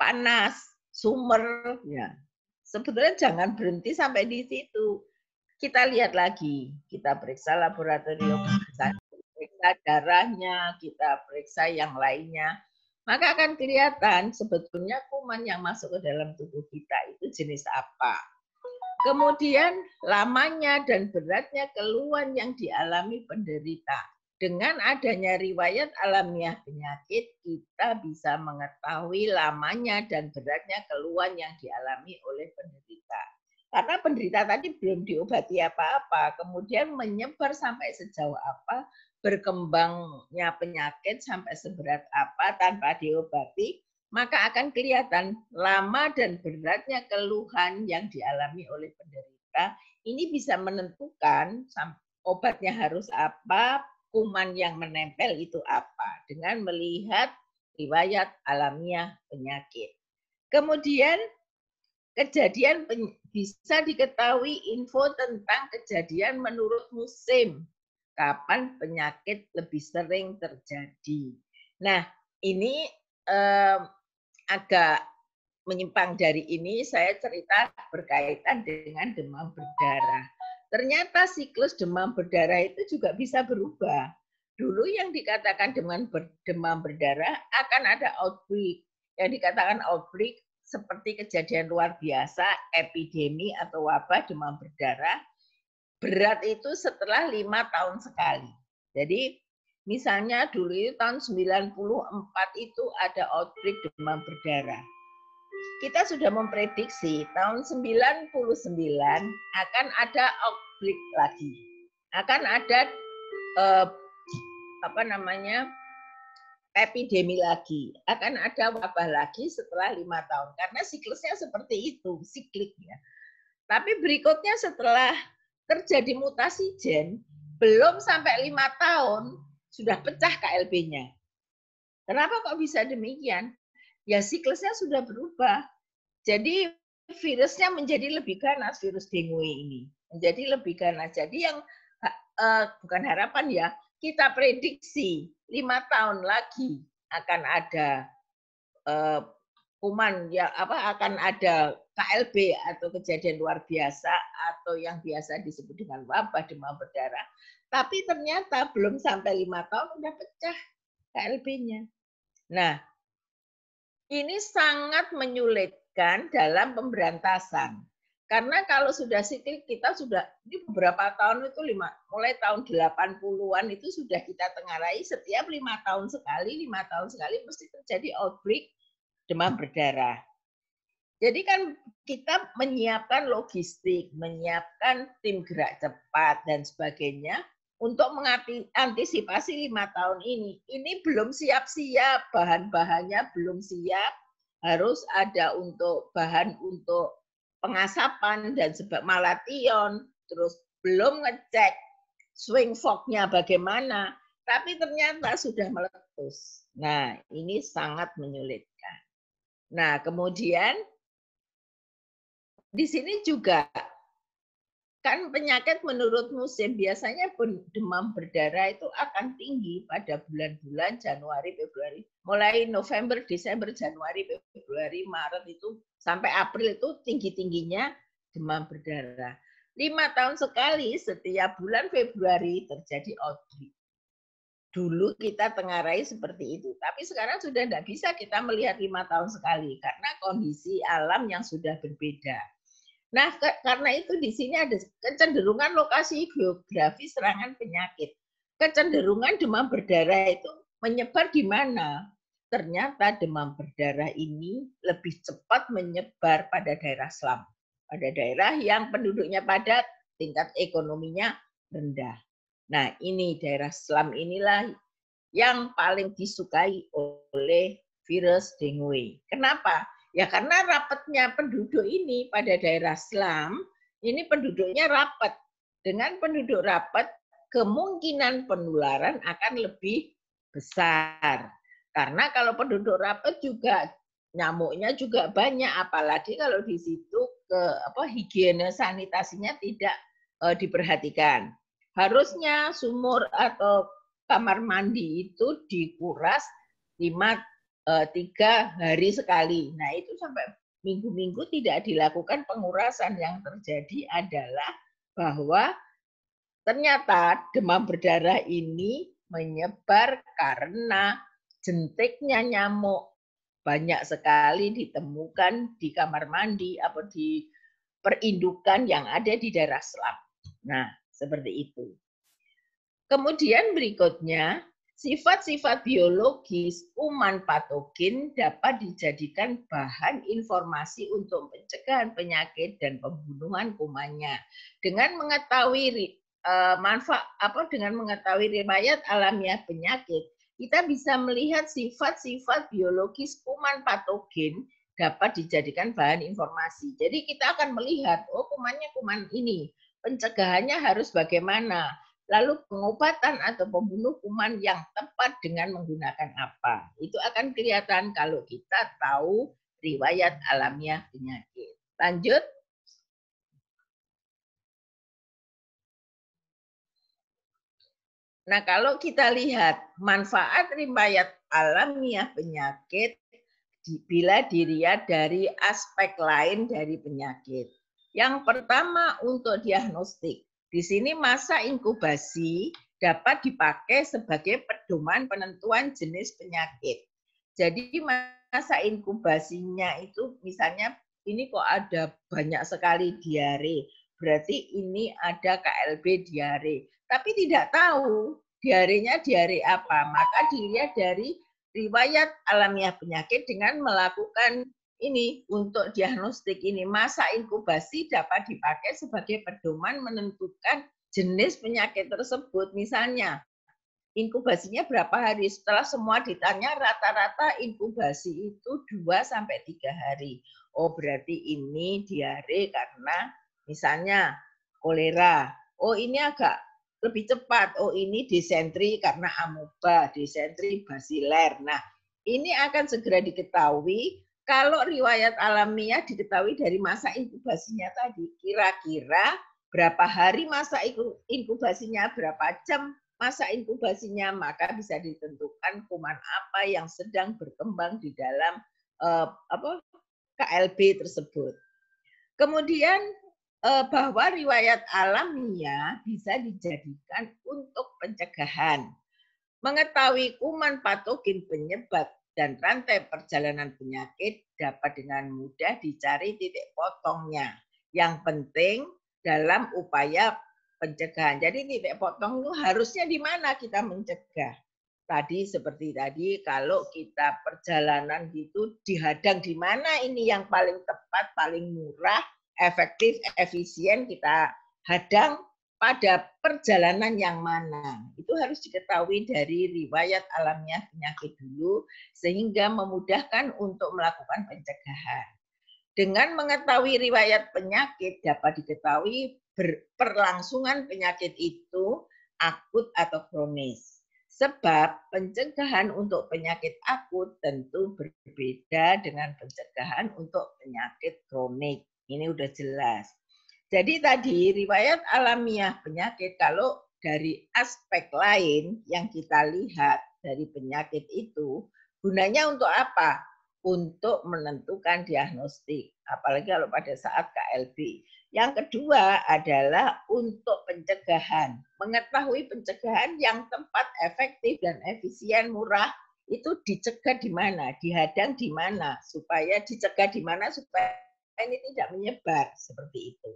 panas, sumer, ya. Sebetulnya jangan berhenti sampai di situ. Kita lihat lagi, kita periksa laboratorium, periksa periksa darahnya, kita periksa yang lainnya, maka akan kelihatan sebetulnya kuman yang masuk ke dalam tubuh kita itu jenis apa. Kemudian lamanya dan beratnya keluhan yang dialami penderita. Dengan adanya riwayat alamiah penyakit, kita bisa mengetahui lamanya dan beratnya keluhan yang dialami oleh penderita. Karena penderita tadi belum diobati apa-apa, kemudian menyebar sampai sejauh apa, berkembangnya penyakit sampai seberat apa tanpa diobati, maka akan kelihatan lama dan beratnya keluhan yang dialami oleh penderita. Ini bisa menentukan obatnya harus apa, kuman yang menempel itu apa, dengan melihat riwayat alamiah penyakit. Kemudian kejadian bisa diketahui info tentang kejadian menurut musim. Kapan penyakit lebih sering terjadi. Nah, ini agak menyimpang dari ini, saya cerita berkaitan dengan demam berdarah. Ternyata siklus demam berdarah itu juga bisa berubah. Dulu yang dikatakan demam berdarah akan ada outbreak. Yang dikatakan outbreak seperti kejadian luar biasa, epidemi atau wabah demam berdarah, berat itu setelah 5 tahun sekali. Jadi misalnya dulu itu tahun 94 itu ada outbreak demam berdarah. Kita sudah memprediksi tahun 99 akan ada outbreak lagi. Akan ada epidemi lagi, akan ada wabah lagi setelah 5 tahun. Karena siklusnya seperti itu, siklik ya. Tapi berikutnya setelah terjadi mutasi gen, belum sampai 5 tahun sudah pecah KLB-nya. Kenapa kok bisa demikian? Ya siklusnya sudah berubah. Jadi virusnya menjadi lebih ganas, virus dengue ini. Menjadi lebih ganas. Jadi yang bukan harapan ya, kita prediksi 5 tahun lagi akan ada kuman ya akan ada KLB atau kejadian luar biasa atau yang biasa disebut dengan wabah demam berdarah. Tapi ternyata belum sampai 5 tahun sudah pecah KLB-nya. Nah, ini sangat menyulitkan dalam pemberantasan. Karena kalau sudah siklik kita sudah, ini beberapa tahun itu mulai tahun 80-an itu sudah kita tengarai setiap 5 tahun sekali mesti terjadi outbreak demam berdarah. Jadi kan kita menyiapkan logistik, menyiapkan tim gerak cepat dan sebagainya untuk mengantisipasi 5 tahun ini. Ini belum siap-siap, bahan-bahannya belum siap, harus ada untuk bahan untuk pengasapan dan malation, terus belum ngecek swing fog-nya bagaimana, tapi ternyata sudah meletus. Nah, ini sangat menyulitkan. Nah, kemudian di sini juga kan penyakit menurut musim, biasanya demam berdarah itu akan tinggi pada bulan-bulan Januari, Februari. Mulai November, Desember, Januari, Februari, Maret itu sampai April itu tinggi-tingginya demam berdarah. 5 tahun sekali setiap bulan Februari terjadi outbreak. Dulu kita tengarai seperti itu, tapi sekarang sudah tidak bisa kita melihat 5 tahun sekali karena kondisi alam yang sudah berbeda. Nah, karena itu di sini ada kecenderungan lokasi geografi serangan penyakit. Kecenderungan demam berdarah itu menyebar di mana? Ternyata demam berdarah ini lebih cepat menyebar pada daerah slum. Pada daerah yang penduduknya padat, tingkat ekonominya rendah. Nah, ini daerah slum inilah yang paling disukai oleh virus dengue. Kenapa? Ya karena rapatnya penduduk ini pada daerah slum, ini penduduknya rapat. Dengan penduduk rapat, kemungkinan penularan akan lebih besar. Karena kalau penduduk rapat juga nyamuknya juga banyak, apalagi kalau di situ higiene sanitasinya tidak diperhatikan. Harusnya sumur atau kamar mandi itu dikuras 3 hari sekali. Nah, itu sampai minggu-minggu tidak dilakukan pengurasan. Yang terjadi adalah bahwa ternyata demam berdarah ini menyebar karena jentiknya nyamuk. Banyak sekali ditemukan di kamar mandi atau di perindukan yang ada di daerah selam. Nah, seperti itu. Kemudian berikutnya, sifat-sifat biologis kuman patogen dapat dijadikan bahan informasi untuk pencegahan penyakit dan pembunuhan kumannya. Dengan mengetahui dengan mengetahui riwayat alamiah penyakit, kita bisa melihat sifat-sifat biologis kuman patogen dapat dijadikan bahan informasi. Jadi kita akan melihat, oh kumannya kuman ini, pencegahannya harus bagaimana. Lalu pengobatan atau pembunuh kuman yang tepat dengan menggunakan apa. Itu akan kelihatan kalau kita tahu riwayat alamiah penyakit. Lanjut. Nah, kalau kita lihat manfaat riwayat alamiah penyakit bila dilihat dari aspek lain dari penyakit. Yang pertama untuk diagnostik. Di sini masa inkubasi dapat dipakai sebagai pedoman penentuan jenis penyakit. Jadi masa inkubasinya itu misalnya ini kok ada banyak sekali diare, berarti ini ada KLB diare. Tapi tidak tahu diarenya diare apa, maka dilihat dari riwayat alamiah penyakit dengan melakukan ini untuk diagnostik ini. Masa inkubasi dapat dipakai sebagai pedoman menentukan jenis penyakit tersebut. Misalnya, inkubasinya berapa hari? Setelah semua ditanya, rata-rata inkubasi itu 2-3 hari. Oh, berarti ini diare karena misalnya kolera. Oh, ini agak lebih cepat. Oh, ini disentri karena amoeba, disentri basiler. Nah, ini akan segera diketahui kalau riwayat alamiah diketahui dari masa inkubasinya tadi. Kira-kira berapa hari masa inkubasinya, berapa jam masa inkubasinya, maka bisa ditentukan kuman apa yang sedang berkembang di dalam KLB tersebut. Kemudian bahwa riwayat alamiah bisa dijadikan untuk pencegahan. Mengetahui kuman patogen penyebab dan rantai perjalanan penyakit dapat dengan mudah dicari titik potongnya. Yang penting dalam upaya pencegahan. Jadi titik potong itu harusnya di mana kita mencegah. Tadi seperti tadi kalau kita perjalanan gitu dihadang di mana ini yang paling tepat, paling murah, efektif, efisien kita hadang pada perjalanan yang mana. Itu harus diketahui dari riwayat alamiah penyakit dulu sehingga memudahkan untuk melakukan pencegahan. Dengan mengetahui riwayat penyakit dapat diketahui berlangsungan penyakit itu akut atau kronis. Sebab pencegahan untuk penyakit akut tentu berbeda dengan pencegahan untuk penyakit kronik. Ini udah jelas. Jadi tadi riwayat alamiah penyakit kalau dari aspek lain yang kita lihat dari penyakit itu gunanya untuk apa? Untuk menentukan diagnostik, apalagi kalau pada saat KLB. Yang kedua adalah untuk pencegahan. Mengetahui pencegahan yang tepat, efektif, dan efisien, murah, itu dicegah di mana, dihadang di mana, supaya dicegah di mana supaya ini tidak menyebar, seperti itu.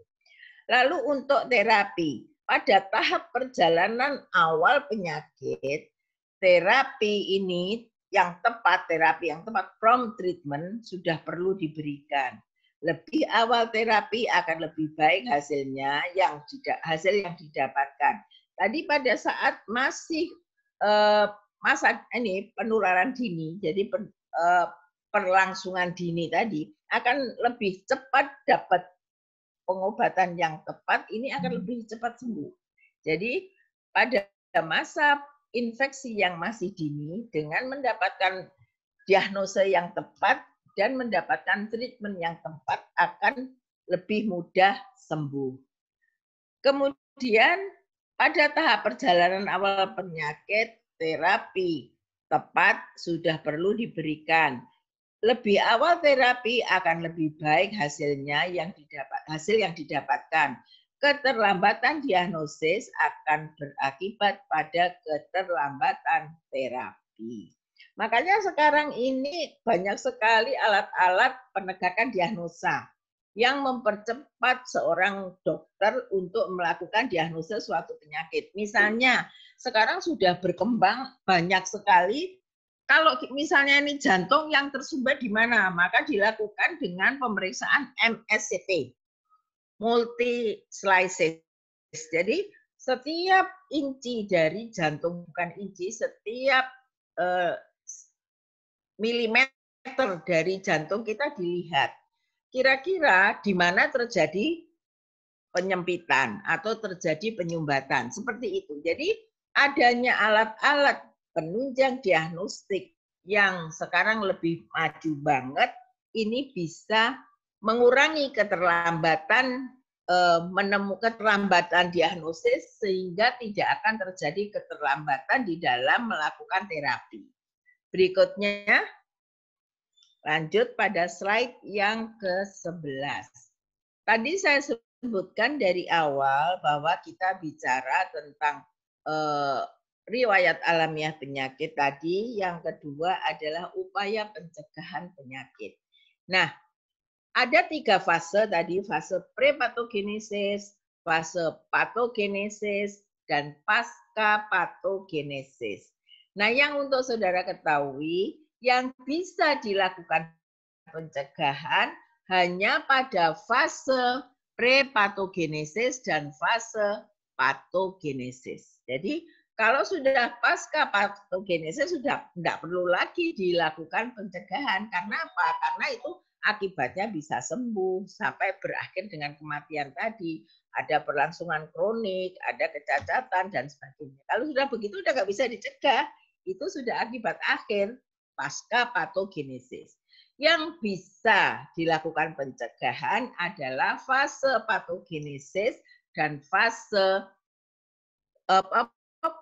Lalu untuk terapi, pada tahap perjalanan awal penyakit, terapi ini yang tepat, terapi yang tepat, prompt treatment sudah perlu diberikan. Lebih awal terapi akan lebih baik hasilnya hasil yang didapatkan. Tadi pada saat masih masa ini penularan dini, jadi perlangsungan dini tadi akan lebih cepat dapat pengobatan yang tepat, ini akan lebih cepat sembuh. Jadi pada masa infeksi yang masih dini dengan mendapatkan diagnosa yang tepat dan mendapatkan treatment yang tepat akan lebih mudah sembuh. Kemudian pada tahap perjalanan awal penyakit, terapi tepat sudah perlu diberikan. Lebih awal terapi akan lebih baik hasil yang didapatkan. keterlambatan diagnosis akan berakibat pada keterlambatan terapi. Makanya sekarang ini banyak sekali alat-alat penegakan diagnosa yang mempercepat seorang dokter untuk melakukan diagnosa suatu penyakit. Misalnya, sekarang sudah berkembang banyak sekali, kalau misalnya ini jantung yang tersumbat di mana, maka dilakukan dengan pemeriksaan MSCT, multi slices. Jadi setiap inci dari jantung, bukan inci, setiap milimeter dari jantung kita dilihat. Kira-kira di mana terjadi penyempitan atau terjadi penyumbatan. Seperti itu. Jadi adanya alat-alat penunjang diagnostik yang sekarang lebih maju banget, ini bisa mengurangi keterlambatan menemukan keterlambatan diagnosis sehingga tidak akan terjadi keterlambatan di dalam melakukan terapi. Berikutnya, lanjut pada slide yang ke-11. Tadi saya sebutkan dari awal bahwa kita bicara tentang riwayat alamiah penyakit tadi. Yang kedua adalah upaya pencegahan penyakit. Nah, ada 3 fase tadi, fase prepatogenesis, fase patogenesis, dan pasca patogenesis. Nah, yang untuk saudara ketahui, yang bisa dilakukan pencegahan hanya pada fase prepatogenesis dan fase patogenesis. Jadi, kalau sudah pasca patogenesis sudah tidak perlu lagi dilakukan pencegahan. Karena apa? Karena itu akibatnya bisa sembuh sampai berakhir dengan kematian tadi. Ada berlangsungan kronik, ada kecacatan, dan sebagainya. Kalau sudah begitu, sudah nggak bisa dicegah. Itu sudah akibat akhir pasca patogenesis. Yang bisa dilakukan pencegahan adalah fase patogenesis dan fase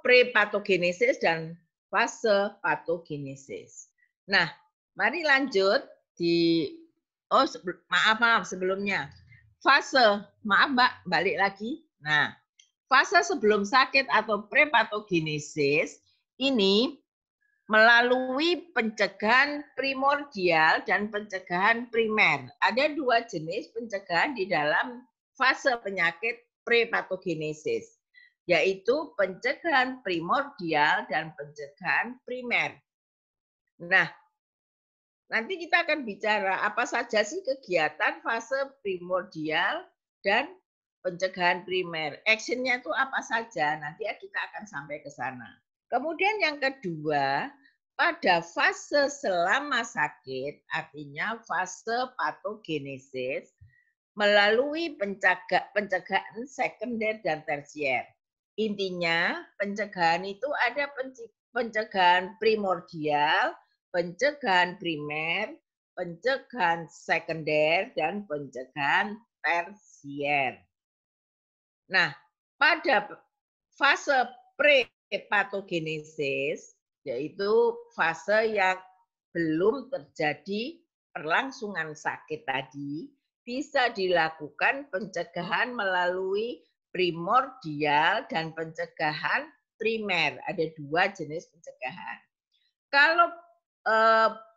prepatogenesis dan fase patogenesis. Nah, mari lanjut di maaf sebelumnya. Fase, maaf Mbak, balik lagi. Nah, fase sebelum sakit atau prepatogenesis ini melalui pencegahan primordial dan pencegahan primer. Ada 2 jenis pencegahan di dalam fase penyakit prepatogenesis, yaitu pencegahan primordial dan pencegahan primer. Nah, nanti kita akan bicara apa saja sih kegiatan fase primordial dan pencegahan primer. Actionnya itu apa saja, nanti kita akan sampai ke sana. Kemudian yang kedua, pada fase selama sakit, artinya fase patogenesis, melalui pencegahan sekunder dan tersier. Intinya, pencegahan itu ada pencegahan primordial, pencegahan primer, pencegahan sekunder, dan pencegahan tersier. Nah, pada fase prepatogenesis, yaitu fase yang belum terjadi perlangsungan sakit tadi, bisa dilakukan pencegahan melalui primordial dan pencegahan primer. Ada 2 jenis pencegahan. Kalau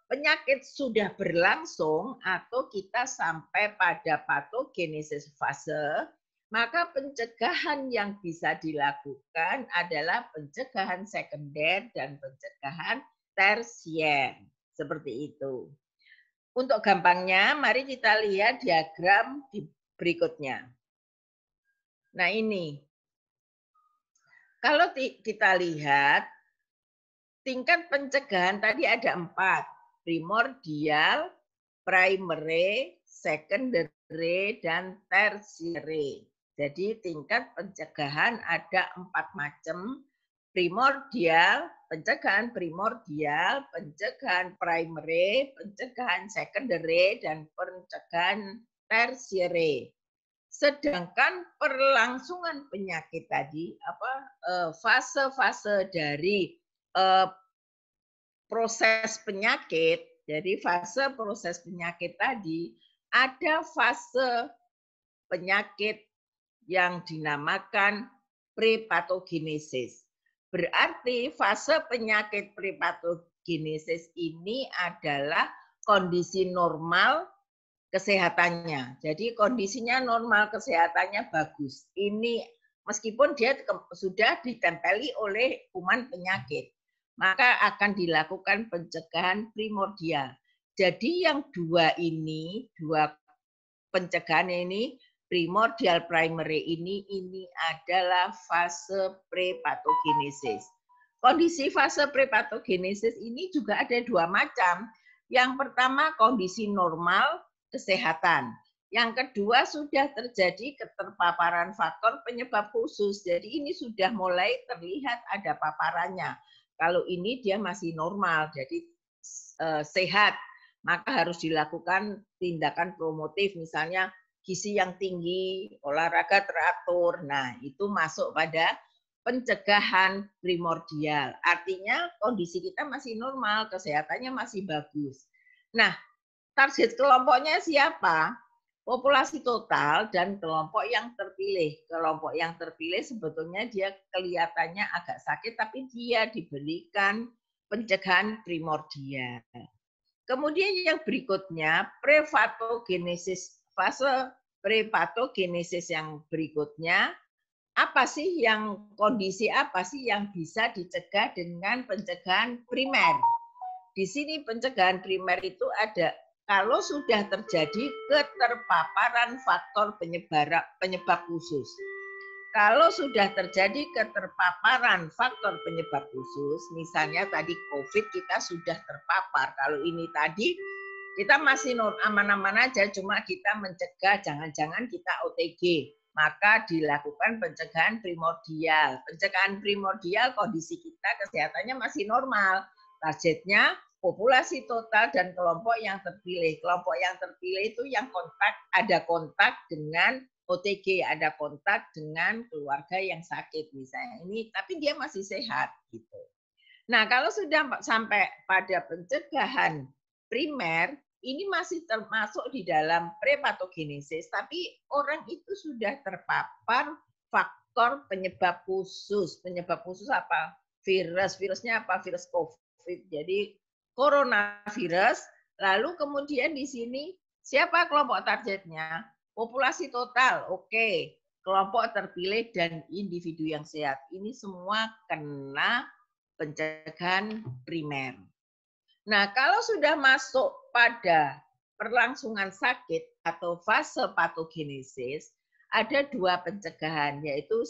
penyakit sudah berlangsung atau kita sampai pada patogenesis fase, maka pencegahan yang bisa dilakukan adalah pencegahan sekunder dan pencegahan tersier. Seperti itu. Untuk gampangnya, mari kita lihat diagram berikutnya. Nah ini. Kalau kita lihat, tingkat pencegahan tadi ada 4. Primordial, primary, secondary, dan tertiary. Jadi tingkat pencegahan ada 4 macam. Primordial, pencegahan primordial, pencegahan primary, pencegahan secondary, dan pencegahan tertiary. Sedangkan perlangsungan penyakit tadi, fase-fase dari proses penyakit, jadi fase proses penyakit tadi, ada fase penyakit yang dinamakan prepatogenesis. Berarti fase penyakit prepatogenesis ini adalah kondisi normal kesehatannya. Jadi kondisinya normal, kesehatannya bagus. Ini meskipun dia sudah ditempeli oleh kuman penyakit, maka akan dilakukan pencegahan primordial. Jadi yang dua pencegahan ini, primordial primary ini adalah fase prepatogenesis. Kondisi fase prepatogenesis ini juga ada dua macam. Yang pertama kondisi normal kesehatan. Yang kedua sudah terjadi keterpaparan faktor penyebab khusus. Jadi ini sudah mulai terlihat ada paparannya. Kalau ini dia masih normal, jadi sehat, maka harus dilakukan tindakan promotif, misalnya gizi yang tinggi, olahraga teratur. Nah, itu masuk pada pencegahan primordial. Artinya kondisi kita masih normal, kesehatannya masih bagus. Nah, target kelompoknya siapa? Populasi total dan kelompok yang terpilih. Kelompok yang terpilih sebetulnya dia kelihatannya agak sakit, tapi dia diberikan pencegahan primordial. Kemudian yang berikutnya, prepatogenesis, fase prepatogenesis yang berikutnya, kondisi apa sih yang bisa dicegah dengan pencegahan primer? Di sini pencegahan primer itu ada kalau sudah terjadi keterpaparan faktor penyebab khusus. Kalau sudah terjadi keterpaparan faktor penyebab khusus, misalnya tadi COVID kita sudah terpapar, kalau ini tadi kita masih aman-aman aja, cuma kita mencegah jangan-jangan kita OTG, maka dilakukan pencegahan primordial. Pencegahan primordial kondisi kita kesehatannya masih normal, targetnya populasi total dan kelompok yang terpilih. Kelompok yang terpilih itu yang ada kontak dengan OTG, ada kontak dengan keluarga yang sakit misalnya. Ini tapi dia masih sehat gitu. Nah, kalau sudah sampai pada pencegahan primer, ini masih termasuk di dalam prepatogenesis, tapi orang itu sudah terpapar faktor penyebab khusus. Penyebab khusus apa? Virusnya apa? Virus COVID. Jadi coronavirus. Lalu kemudian di sini siapa kelompok targetnya? Populasi total, oke. Kelompok terpilih dan individu yang sehat. Ini semua kena pencegahan primer. Nah, kalau sudah masuk pada perlangsungan sakit atau fase patogenesis, ada dua pencegahan, yaitu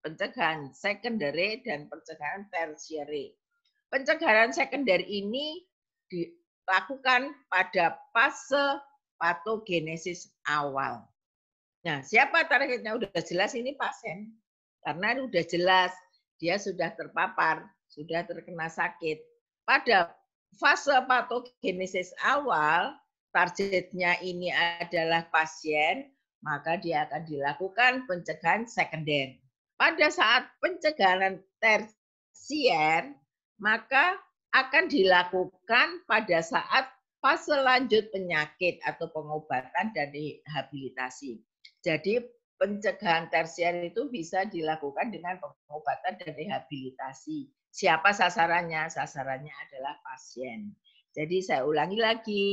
pencegahan secondary dan pencegahan tertiary. Pencegahan sekunder ini dilakukan pada fase patogenesis awal. Nah, siapa targetnya? Udah jelas ini pasien. Karena udah jelas dia sudah terpapar, sudah terkena sakit. Pada fase patogenesis awal, targetnya ini adalah pasien, maka dia akan dilakukan pencegahan sekunder. Pada saat pencegahan tersier, maka akan dilakukan pada saat fase lanjut penyakit atau pengobatan dan rehabilitasi. Jadi pencegahan tersier itu bisa dilakukan dengan pengobatan dan rehabilitasi. Siapa sasarannya? Sasarannya adalah pasien. Jadi saya ulangi lagi,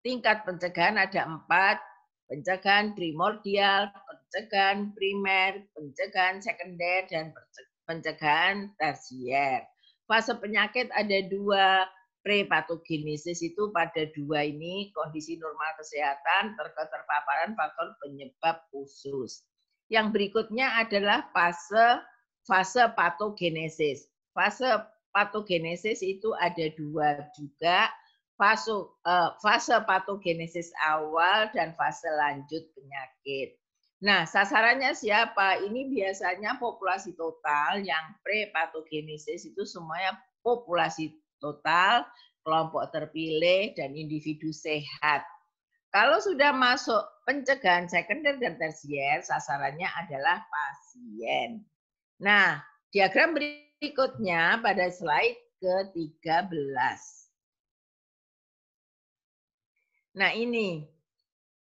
tingkat pencegahan ada 4, pencegahan primordial, pencegahan primer, pencegahan sekunder, dan pencegahan tersier. Fase penyakit ada 2, prepatogenesis itu pada 2 ini kondisi normal kesehatan, keterpaparan faktor penyebab khusus. Yang berikutnya adalah fase patogenesis. Fase patogenesis itu ada 2 juga, fase patogenesis awal dan fase lanjut penyakit. Nah, sasarannya siapa? Ini biasanya populasi total yang prepatogenesis itu semuanya populasi total, kelompok terpilih, dan individu sehat. Kalau sudah masuk pencegahan sekunder dan tersier, sasarannya adalah pasien. Nah, diagram berikutnya pada slide ke-13. Nah, ini.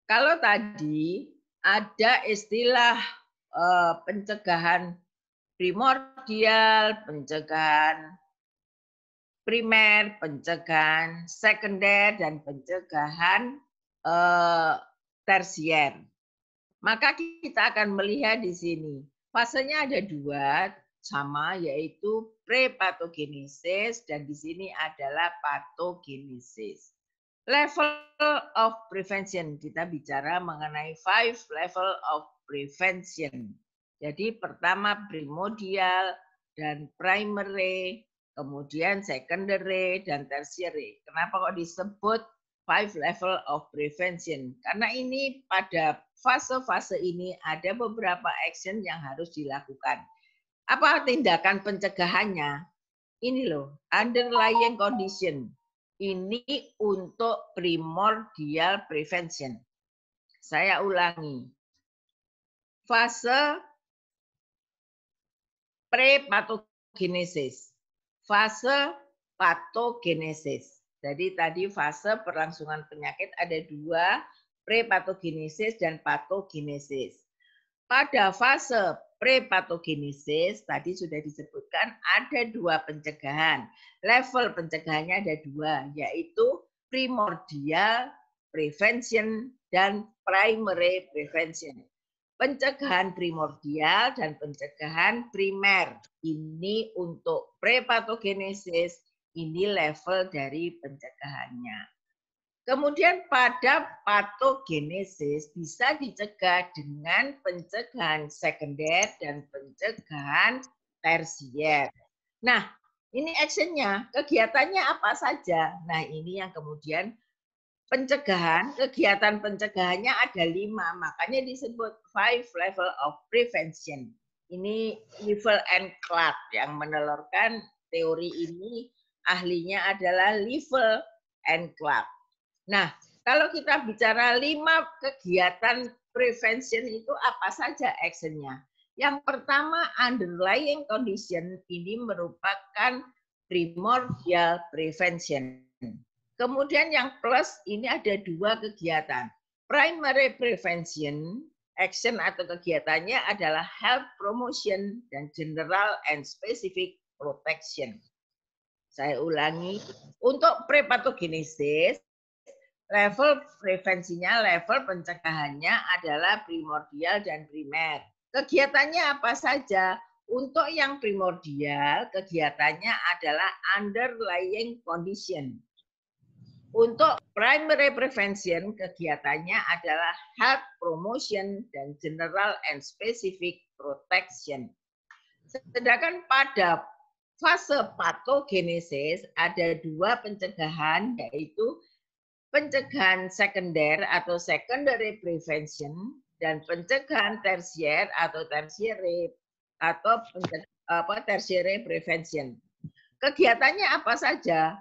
Kalau tadi ada istilah pencegahan primordial, pencegahan primer, pencegahan sekunder, dan pencegahan tersier. Maka kita akan melihat di sini. Fasenya ada dua, sama, yaitu prepatogenesis dan di sini adalah patogenesis. Level of prevention, kita bicara mengenai 5 level of prevention. Jadi pertama primordial dan primary, kemudian secondary dan tertiary. Kenapa kok disebut 5 level of prevention? Karena ini pada fase-fase ini ada beberapa action yang harus dilakukan. Apa tindakan pencegahannya? Ini loh, underlying condition. Ini untuk primordial prevention. Saya ulangi. Fase prepatogenesis. Fase patogenesis. Jadi tadi fase perlangsungan penyakit ada dua, prepatogenesis dan patogenesis. Pada fase prepatogenesis, tadi sudah disebutkan ada dua pencegahan. Level pencegahannya ada dua, yaitu primordial prevention dan primary prevention. Pencegahan primordial dan pencegahan primer. Ini untuk prepatogenesis, ini level dari pencegahannya. Kemudian pada patogenesis bisa dicegah dengan pencegahan sekunder dan pencegahan tersier. Nah, ini actionnya, kegiatannya apa saja? Nah, ini yang kemudian pencegahan, kegiatan pencegahannya ada 5, makanya disebut 5 level of prevention. Ini Liefel and Clark yang menelurkan teori ini, ahlinya adalah Liefel and Clark. Nah, kalau kita bicara 5 kegiatan prevention itu apa saja actionnya? Yang pertama, underlying condition ini merupakan primordial prevention. Kemudian yang plus ini ada dua kegiatan. Primary prevention, action atau kegiatannya adalah health promotion dan general and specific protection. Saya ulangi, untuk prepatogenesis, level prevensinya, level pencegahannya adalah primordial dan primer. Kegiatannya apa saja? Untuk yang primordial, kegiatannya adalah underlying condition. Untuk primary prevention, kegiatannya adalah health promotion dan general and specific protection. Sedangkan pada fase patogenesis ada dua pencegahan, yaitu pencegahan sekunder atau secondary prevention dan pencegahan tersier atau tertiary tertiary prevention. Kegiatannya apa saja?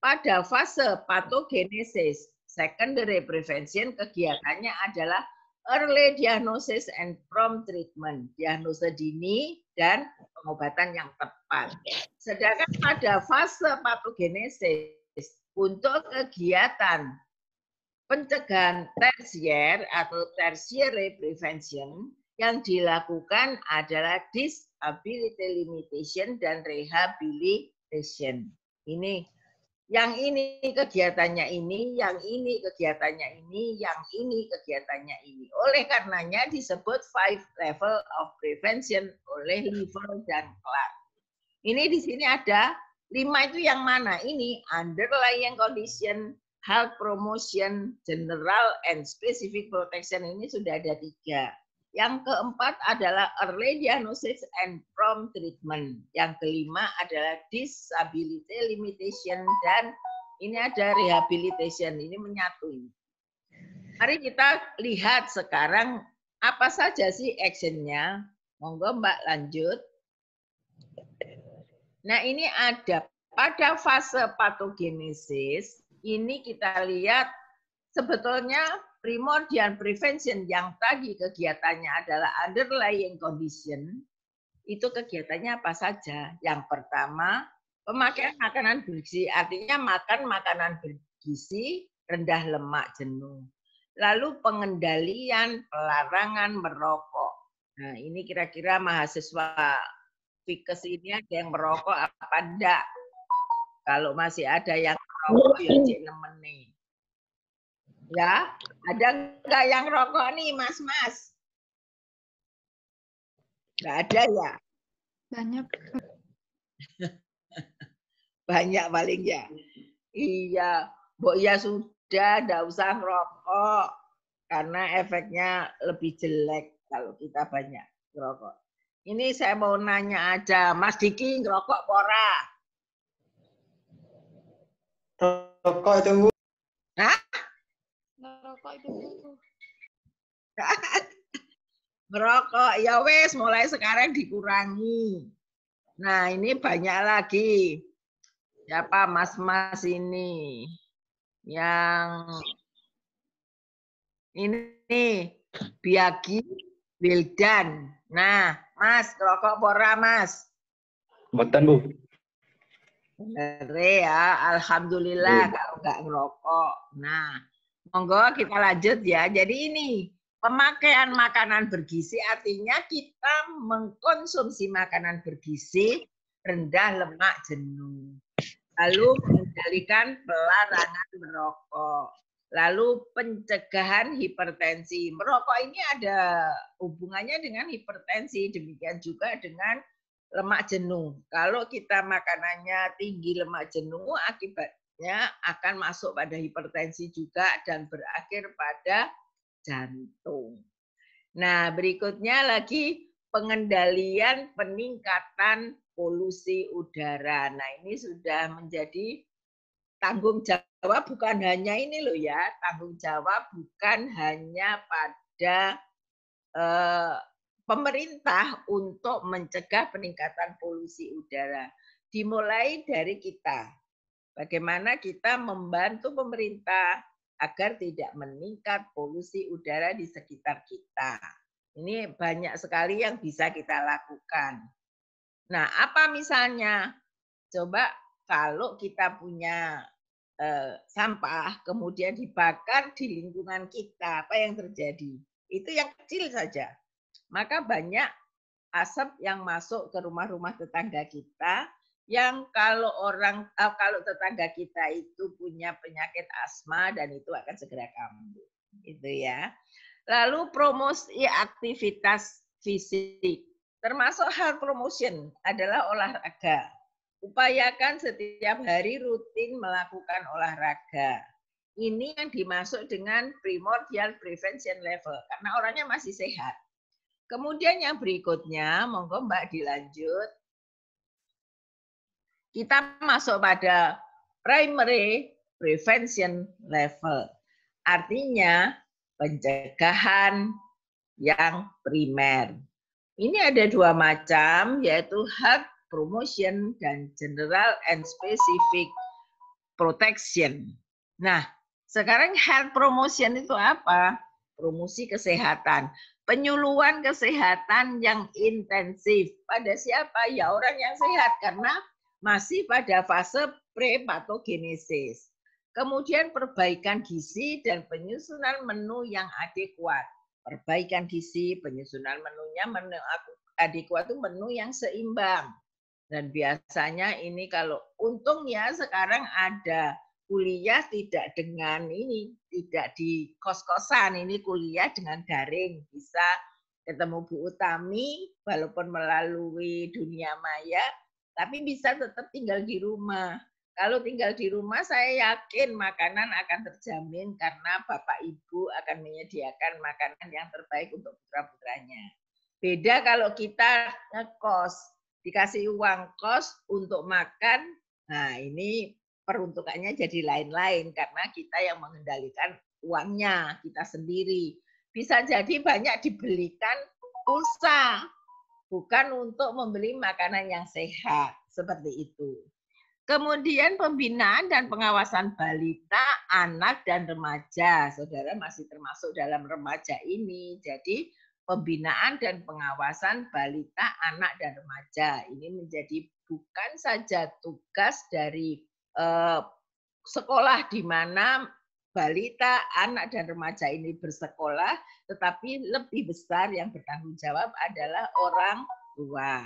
Pada fase patogenesis secondary prevention, kegiatannya adalah early diagnosis and prompt treatment, diagnosa dini dan pengobatan yang tepat. Sedangkan pada fase patogenesis untuk kegiatan pencegahan tersier atau tertiary prevention yang dilakukan adalah disability limitation dan rehabilitation. Ini yang ini kegiatannya ini, yang ini kegiatannya ini, yang ini kegiatannya ini. Oleh karenanya disebut 5 level of prevention oleh Liefel dan Clark. Ini di sini ada 5 itu yang mana? Ini underlying condition, health promotion, general and specific protection, ini sudah ada 3. Yang keempat adalah early diagnosis and prompt treatment. Yang kelima adalah disability limitation dan ini ada rehabilitation. Ini menyatu ini. Mari kita lihat sekarang apa saja sih actionnya. Monggo Mbak lanjut. Nah ini ada pada fase patogenesis, ini kita lihat sebetulnya primordial prevention yang tadi kegiatannya adalah underlying condition, itu kegiatannya apa saja? Yang pertama, pemakaian makanan bergizi, artinya makan makanan bergizi, rendah lemak jenuh. Lalu pengendalian pelarangan merokok. Nah, ini kira-kira mahasiswa Fikes ini ada yang merokok apa enggak? Kalau masih ada yang merokok, ya cek nemeni. Ya, ada enggak yang rokok nih, Mas-mas? Enggak ada ya? Banyak. Banyak paling ya. Iya, Mbok ya sudah, enggak usah ngerokok. Karena efeknya lebih jelek kalau kita banyak ngerokok. Ini saya mau nanya aja, Mas Diki ngerokok pora? Rokok itu Bu. Hah? Ngerokok itu Bu. Merokok, ya wes mulai sekarang dikurangi. Nah ini banyak lagi. Siapa mas-mas ini? Yang ini Biagi Wildan. Nah, Mas, rokok pora, Mas? Mboten Bu. Bener ya, alhamdulillah kalau nggak ngerokok. Nah, monggo kita lanjut ya. Jadi ini pemakaian makanan bergizi artinya kita mengkonsumsi makanan bergizi rendah lemak jenuh. Lalu mengendalikan pelarangan merokok. Lalu pencegahan hipertensi. Merokok ini ada hubungannya dengan hipertensi, demikian juga dengan lemak jenuh. Kalau kita makanannya tinggi lemak jenuh, akibatnya akan masuk pada hipertensi juga dan berakhir pada jantung. Nah, berikutnya lagi pengendalian peningkatan polusi udara. Nah, ini sudah menjadi tanggung jawab bukan hanya ini loh ya, tanggung jawab bukan hanya pada pemerintah untuk mencegah peningkatan polusi udara. Dimulai dari kita. Bagaimana kita membantu pemerintah agar tidak meningkat polusi udara di sekitar kita. Ini banyak sekali yang bisa kita lakukan. Nah, apa misalnya? Coba kalau kita punya sampah, kemudian dibakar di lingkungan kita, apa yang terjadi? Itu yang kecil saja. Maka banyak asap yang masuk ke rumah-rumah tetangga kita, yang kalau tetangga kita itu punya penyakit asma dan itu akan segera kambuh. Itu ya. Lalu promosi aktivitas fisik, termasuk health promotion adalah olahraga. Upayakan setiap hari rutin melakukan olahraga. Ini yang dimaksud dengan primordial prevention level, karena orangnya masih sehat. Kemudian yang berikutnya, monggo Mbak dilanjut. Kita masuk pada primary prevention level. Artinya pencegahan yang primer. Ini ada dua macam, yaitu health promotion dan general and specific protection. Nah, sekarang health promotion itu apa? Promosi kesehatan. Penyuluhan kesehatan yang intensif. Pada siapa? Ya orang yang sehat, karena masih pada fase prepatogenesis. Kemudian perbaikan gizi dan penyusunan menu yang adekuat. Perbaikan gizi, penyusunan menunya, menu adekuat itu menu yang seimbang. Dan biasanya ini kalau untungnya sekarang ada kuliah tidak dengan ini, tidak di kos-kosan, ini kuliah dengan daring, bisa ketemu Bu Utami walaupun melalui dunia maya, tapi bisa tetap tinggal di rumah. Kalau tinggal di rumah saya yakin makanan akan terjamin karena Bapak Ibu akan menyediakan makanan yang terbaik untuk putra-putranya. Beda kalau kita ngekos, dikasih uang kos untuk makan, nah ini peruntukannya jadi lain-lain karena kita yang mengendalikan uangnya, kita sendiri. Bisa jadi banyak dibelikan pulsa, bukan untuk membeli makanan yang sehat, seperti itu. Kemudian pembinaan dan pengawasan balita, anak, dan remaja. Saudara masih termasuk dalam remaja ini. Jadi pembinaan dan pengawasan balita, anak, dan remaja. Ini menjadi bukan saja tugas dari sekolah di mana balita, anak dan remaja ini bersekolah, tetapi lebih besar yang bertanggung jawab adalah orang tua.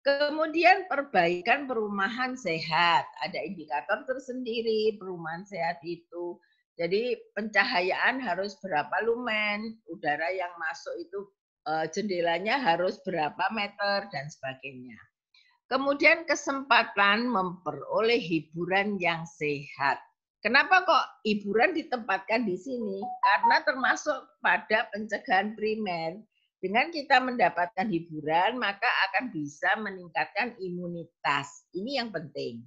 Kemudian perbaikan perumahan sehat, ada indikator tersendiri perumahan sehat itu. Jadi pencahayaan harus berapa lumen, udara yang masuk itu jendelanya harus berapa meter dan sebagainya. Kemudian kesempatan memperoleh hiburan yang sehat. Kenapa kok hiburan ditempatkan di sini? Karena termasuk pada pencegahan primer. Dengan kita mendapatkan hiburan, maka akan bisa meningkatkan imunitas. Ini yang penting.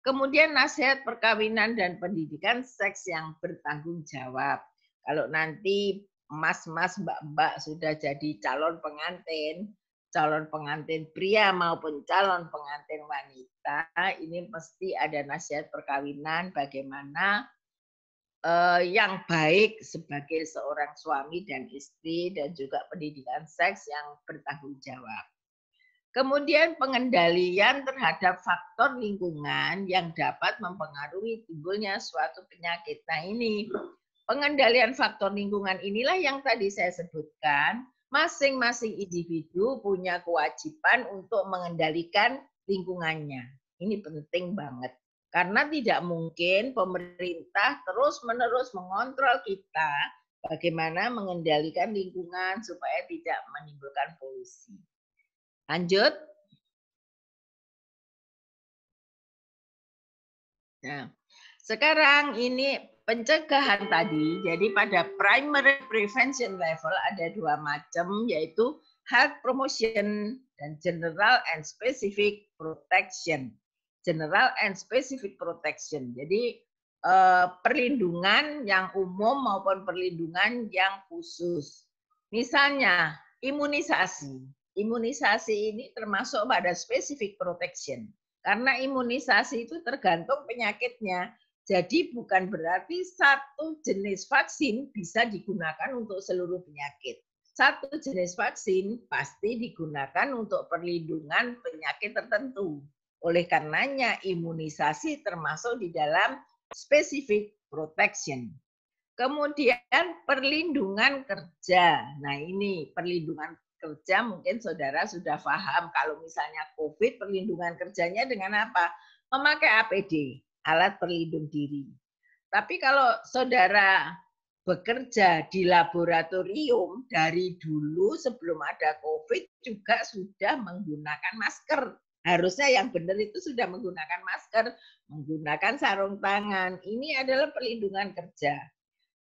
Kemudian nasihat perkawinan dan pendidikan seks yang bertanggung jawab. Kalau nanti mas-mas, mbak-mbak sudah jadi calon pengantin pria maupun calon pengantin wanita, ini mesti ada nasihat perkawinan bagaimana yang baik sebagai seorang suami dan istri dan juga pendidikan seks yang bertanggung jawab. Kemudian pengendalian terhadap faktor lingkungan yang dapat mempengaruhi timbulnya suatu penyakit. Nah ini pengendalian faktor lingkungan inilah yang tadi saya sebutkan. Masing-masing individu punya kewajiban untuk mengendalikan lingkungannya. Ini penting banget. Karena tidak mungkin pemerintah terus-menerus mengontrol kita bagaimana mengendalikan lingkungan supaya tidak menimbulkan polusi. Lanjut. Nah, sekarang ini pencegahan tadi, jadi pada primary prevention level ada dua macam, yaitu health promotion dan general and specific protection. General and specific protection. Jadi perlindungan yang umum maupun perlindungan yang khusus. Misalnya imunisasi. Imunisasi ini termasuk pada specific protection. Karena imunisasi itu tergantung penyakitnya. Jadi bukan berarti satu jenis vaksin bisa digunakan untuk seluruh penyakit. Satu jenis vaksin pasti digunakan untuk perlindungan penyakit tertentu. Oleh karenanya imunisasi termasuk di dalam specific protection. Kemudian perlindungan kerja. Nah ini perlindungan kerja mungkin saudara sudah paham kalau misalnya COVID perlindungan kerjanya dengan apa? Memakai APD, alat pelindung diri. Tapi kalau saudara bekerja di laboratorium dari dulu sebelum ada COVID juga sudah menggunakan masker. Harusnya yang benar itu sudah menggunakan masker, menggunakan sarung tangan. Ini adalah perlindungan kerja.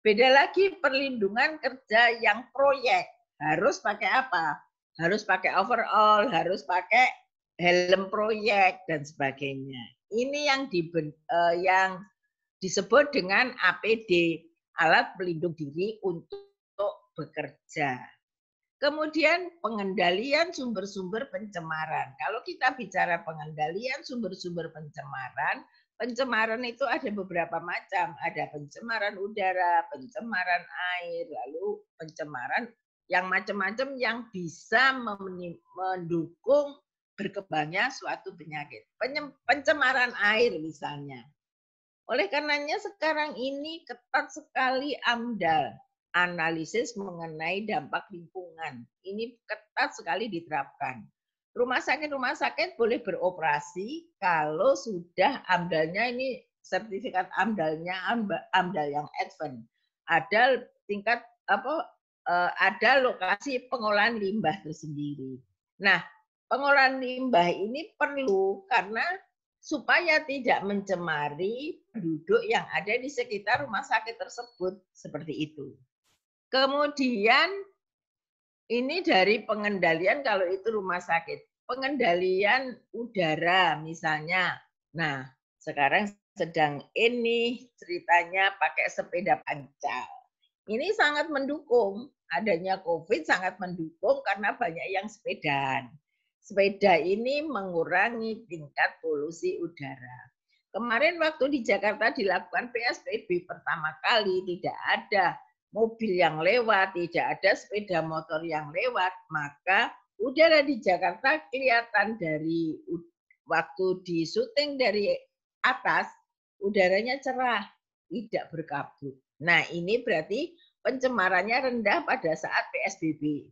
Beda lagi perlindungan kerja yang proyek. Harus pakai apa? Harus pakai overall, harus pakai helm proyek dan sebagainya. Ini yang disebut dengan APD, alat pelindung diri untuk bekerja. Kemudian pengendalian sumber-sumber pencemaran. Kalau kita bicara pengendalian sumber-sumber pencemaran, pencemaran itu ada beberapa macam. Ada pencemaran udara, pencemaran air, lalu pencemaran yang macam-macam yang bisa mendukung berkembangnya suatu penyakit. Pencemaran air misalnya. Oleh karenanya sekarang ini ketat sekali AMDAL, analisis mengenai dampak lingkungan. Ini ketat sekali diterapkan. Rumah sakit boleh beroperasi kalau sudah AMDAL-nya ini sertifikat AMDAL-nya AMDAL yang advance. Ada tingkat ada lokasi pengolahan limbah tersendiri. Nah, pengolahan limbah ini perlu karena supaya tidak mencemari penduduk yang ada di sekitar rumah sakit tersebut seperti itu. Kemudian ini dari pengendalian kalau itu rumah sakit, pengendalian udara misalnya. Nah, sekarang sedang ini ceritanya pakai sepeda pancal. Ini sangat mendukung, adanya COVID sangat mendukung karena banyak yang sepedaan. Sepeda ini mengurangi tingkat polusi udara. Kemarin waktu di Jakarta dilakukan PSBB pertama kali, tidak ada mobil yang lewat, tidak ada sepeda motor yang lewat, maka udara di Jakarta kelihatan dari waktu di syuting dari atas, udaranya cerah. tidak berkabut. Nah, ini berarti pencemarannya rendah pada saat PSBB.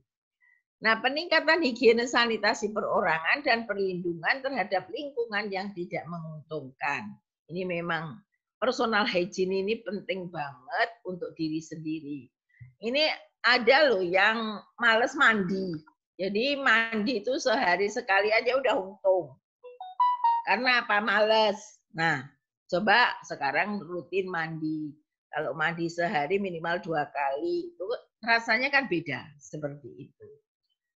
Nah, peningkatan higiene sanitasi perorangan dan perlindungan terhadap lingkungan yang tidak menguntungkan. Ini memang personal hygiene ini penting banget untuk diri sendiri. Ini ada loh yang males mandi. Jadi mandi itu sehari sekali aja udah untung. Karena apa? Males. Nah, coba sekarang rutin mandi. Kalau mandi sehari minimal 2 kali, itu rasanya kan beda seperti itu.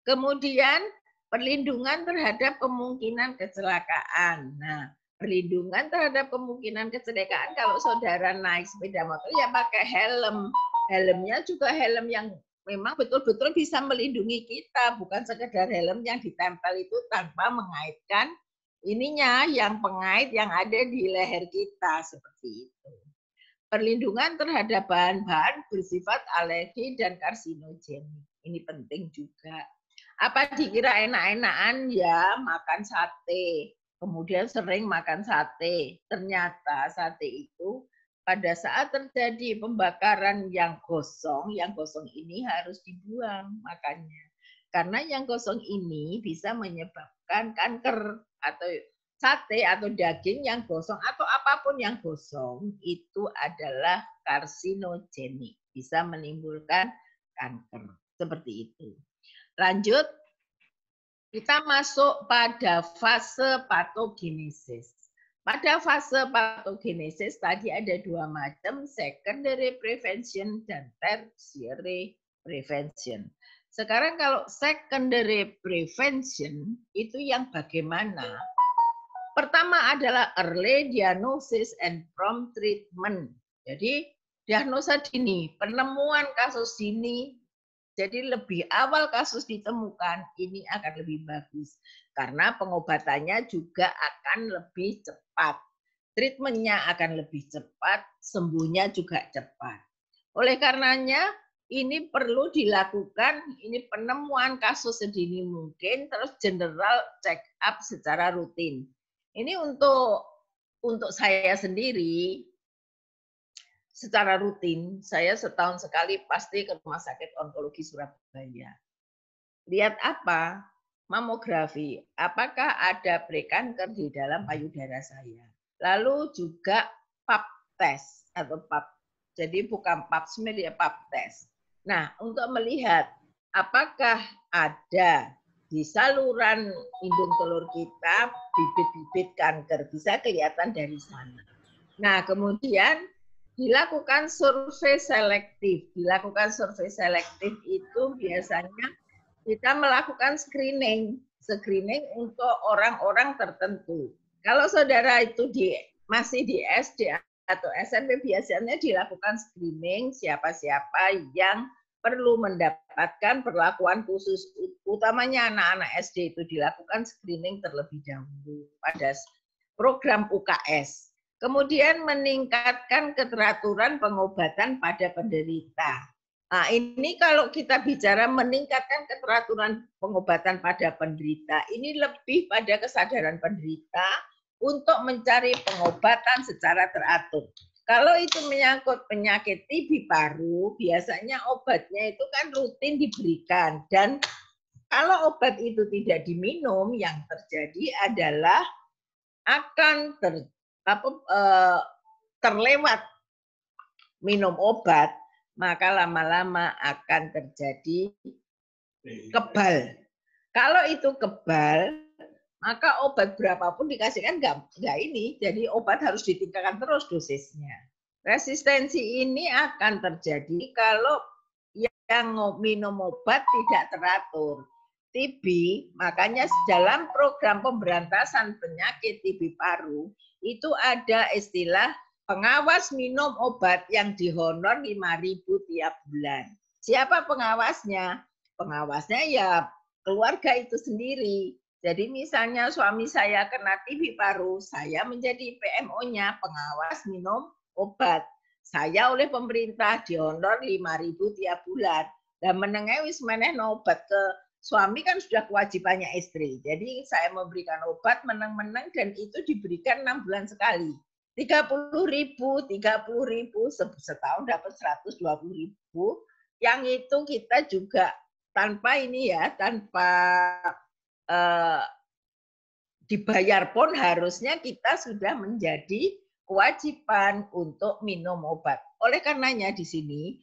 Kemudian perlindungan terhadap kemungkinan kecelakaan. Nah, perlindungan terhadap kemungkinan kecelakaan kalau saudara naik sepeda motor ya pakai helm. Helmnya juga helm yang memang betul-betul bisa melindungi kita, bukan sekedar helm yang ditempel itu tanpa mengaitkan ininya yang pengait yang ada di leher kita seperti itu. Perlindungan terhadap bahan-bahan bersifat alergi dan karsinogenik. Ini penting juga. Apa dikira enak-enakan ya makan sate, kemudian sering makan sate. Ternyata sate itu pada saat terjadi pembakaran yang gosong ini harus dibuang makanya. Karena yang gosong ini bisa menyebabkan kanker atau sate atau daging yang gosong atau apapun yang gosong itu adalah karsinogenik, bisa menimbulkan kanker. Seperti itu. Lanjut, kita masuk pada fase patogenesis. Pada fase patogenesis tadi ada 2 macam, secondary prevention dan tertiary prevention. Sekarang kalau secondary prevention itu yang bagaimana? Pertama adalah early diagnosis and prompt treatment. Jadi diagnosa dini, penemuan kasus dini. Jadi lebih awal kasus ditemukan, ini akan lebih bagus. Karena pengobatannya juga akan lebih cepat. Treatmentnya akan lebih cepat, sembuhnya juga cepat. Oleh karenanya, ini perlu dilakukan, ini penemuan kasus sedini mungkin, terus general check up secara rutin. Ini untuk saya sendiri, secara rutin, saya setahun sekali pasti ke Rumah Sakit Onkologi Surabaya. Lihat apa? Mamografi. Apakah ada prekanker di dalam payudara saya? Lalu juga pap test atau pap. Jadi bukan pap smear ya, pap test. Nah, untuk melihat apakah ada di saluran indung telur kita bibit-bibit kanker, bisa kelihatan dari sana. Nah, kemudian dilakukan survei selektif. Dilakukan survei selektif itu biasanya kita melakukan screening untuk orang-orang tertentu. Kalau saudara itu masih di SD atau SMP biasanya dilakukan screening siapa-siapa yang perlu mendapatkan perlakuan khusus, utamanya anak-anak SD itu dilakukan screening terlebih dahulu pada program UKS. Kemudian meningkatkan keteraturan pengobatan pada penderita. Nah, ini kalau kita bicara meningkatkan keteraturan pengobatan pada penderita, ini lebih pada kesadaran penderita untuk mencari pengobatan secara teratur. Kalau itu menyangkut penyakit TB paru, biasanya obatnya itu kan rutin diberikan. Dan kalau obat itu tidak diminum, yang terjadi adalah akan terlewat minum obat, maka lama-lama akan terjadi kebal. Kalau itu kebal, maka obat berapapun dikasihkan enggak ini, jadi obat harus ditingkatkan terus dosisnya. Resistensi ini akan terjadi kalau yang minum obat tidak teratur. TB, makanya dalam program pemberantasan penyakit TB paru, itu ada istilah pengawas minum obat yang dihonor 5.000 tiap bulan. Siapa pengawasnya? Pengawasnya ya keluarga itu sendiri. Jadi misalnya suami saya kena TB paru, saya menjadi PMO-nya, pengawas minum obat. Saya oleh pemerintah dihonor 5.000 tiap bulan. Dan menengah wis meneh obat ke suami kan sudah kewajibannya istri. Jadi saya memberikan obat meneng-meneng dan itu diberikan 6 bulan sekali. 30.000, setahun dapat 120.000. Yang itu kita juga tanpa ini ya, tanpa dibayar pun harusnya kita sudah menjadi kewajiban untuk minum obat. Oleh karenanya di sini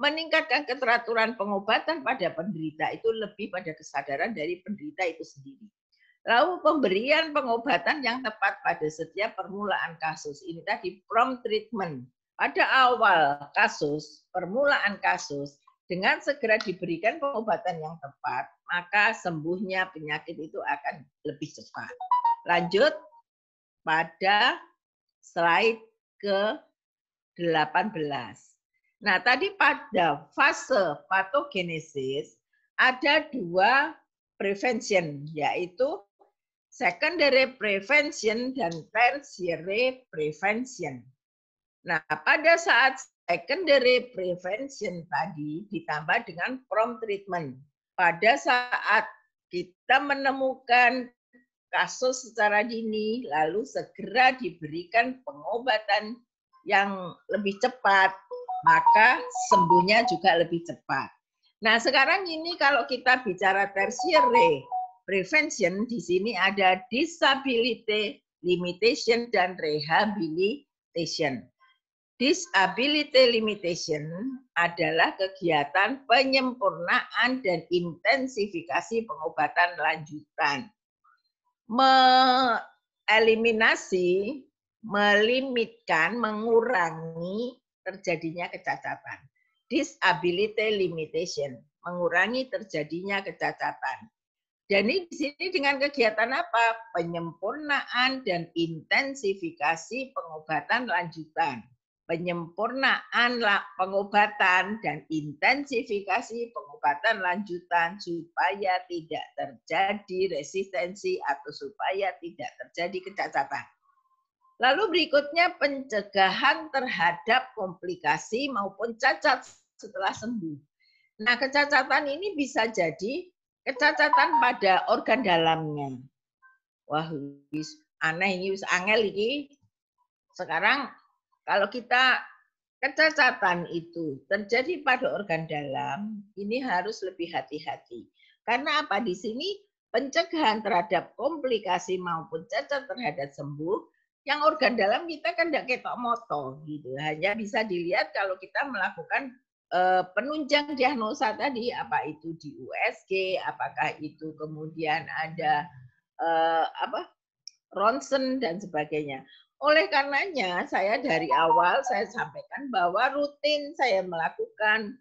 meningkatkan keteraturan pengobatan pada penderita itu lebih pada kesadaran dari penderita itu sendiri. Lalu pemberian pengobatan yang tepat pada setiap permulaan kasus. Ini tadi prompt treatment. Pada awal kasus, permulaan kasus, dengan segera diberikan pengobatan yang tepat, maka sembuhnya penyakit itu akan lebih cepat. Lanjut pada slide ke-18. Nah, tadi pada fase patogenesis ada 2 prevention, yaitu secondary prevention dan tertiary prevention. Nah, pada saat secondary prevention tadi ditambah dengan prompt treatment. Pada saat kita menemukan kasus secara dini, lalu segera diberikan pengobatan yang lebih cepat, maka sembuhnya juga lebih cepat. Nah, sekarang ini kalau kita bicara tertiary prevention, di sini ada disability limitation dan rehabilitation. Disability limitation adalah kegiatan penyempurnaan dan intensifikasi pengobatan lanjutan. Melimitkan, mengurangi terjadinya kecacatan. Disability limitation, mengurangi terjadinya kecacatan. Dan ini di sini dengan kegiatan apa? Penyempurnaan dan intensifikasi pengobatan lanjutan. Penyempurnaan pengobatan dan intensifikasi pengobatan lanjutan supaya tidak terjadi resistensi atau supaya tidak terjadi kecacatan. Lalu berikutnya pencegahan terhadap komplikasi maupun cacat setelah sembuh. Nah, kecacatan ini bisa jadi kecacatan pada organ dalamnya. Wah, aneh ini, angel ini. Sekarang kalau kita kecacatan itu terjadi pada organ dalam, ini harus lebih hati-hati. Karena apa? Di sini pencegahan terhadap komplikasi maupun cacat terhadap sembuh, yang organ dalam kita kan tidak ketok moto, gitu. Hanya bisa dilihat kalau kita melakukan penunjang diagnosa tadi, apa itu di USG, apakah itu kemudian ada ronsen dan sebagainya. Oleh karenanya saya dari awal saya sampaikan bahwa rutin saya melakukan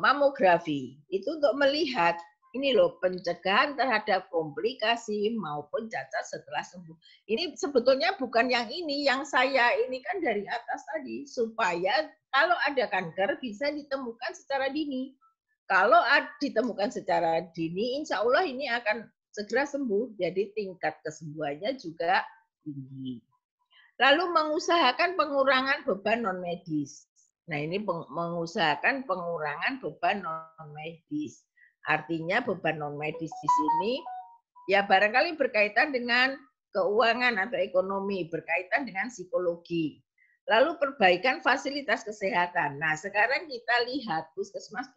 mamografi itu untuk melihat ini loh pencegahan terhadap komplikasi maupun cacat setelah sembuh. Ini sebetulnya bukan yang ini, yang saya ini kan dari atas tadi supaya kalau ada kanker bisa ditemukan secara dini. Kalau ditemukan secara dini, insya Allah ini akan segera sembuh. Jadi tingkat kesembuhannya juga tinggi. Lalu mengusahakan pengurangan beban non-medis. Nah, ini mengusahakan pengurangan beban non-medis. Artinya beban non-medis di sini ya barangkali berkaitan dengan keuangan atau ekonomi, berkaitan dengan psikologi. Lalu perbaikan fasilitas kesehatan. Nah, sekarang kita lihat puskesmas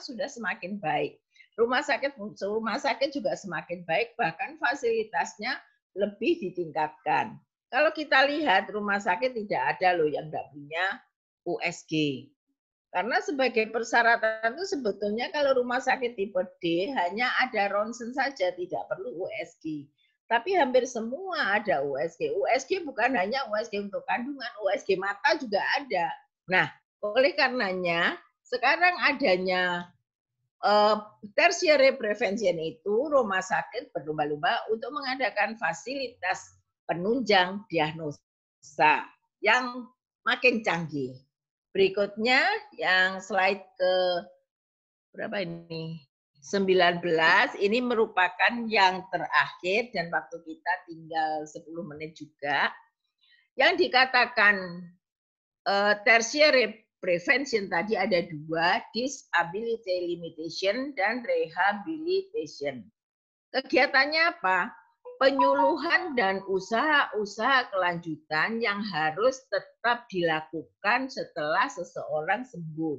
sudah semakin baik. Rumah sakit juga semakin baik, bahkan fasilitasnya lebih ditingkatkan. Kalau kita lihat rumah sakit tidak ada loh yang nggak punya USG. Karena sebagai persyaratan itu sebetulnya kalau rumah sakit tipe D hanya ada ronsen saja, tidak perlu USG. Tapi hampir semua ada USG. USG bukan hanya USG untuk kandungan, USG mata juga ada. Nah, oleh karenanya sekarang adanya tertiary prevention itu rumah sakit berlomba-lomba untuk mengadakan fasilitas penunjang diagnosa yang makin canggih. Berikutnya yang slide ke berapa ini? 19, ini merupakan yang terakhir dan waktu kita tinggal 10 menit juga. Yang dikatakan tertiary prevention tadi ada 2, disability limitation dan rehabilitation. Kegiatannya apa? penyuluhan dan usaha-usaha kelanjutan yang harus tetap dilakukan setelah seseorang sembuh.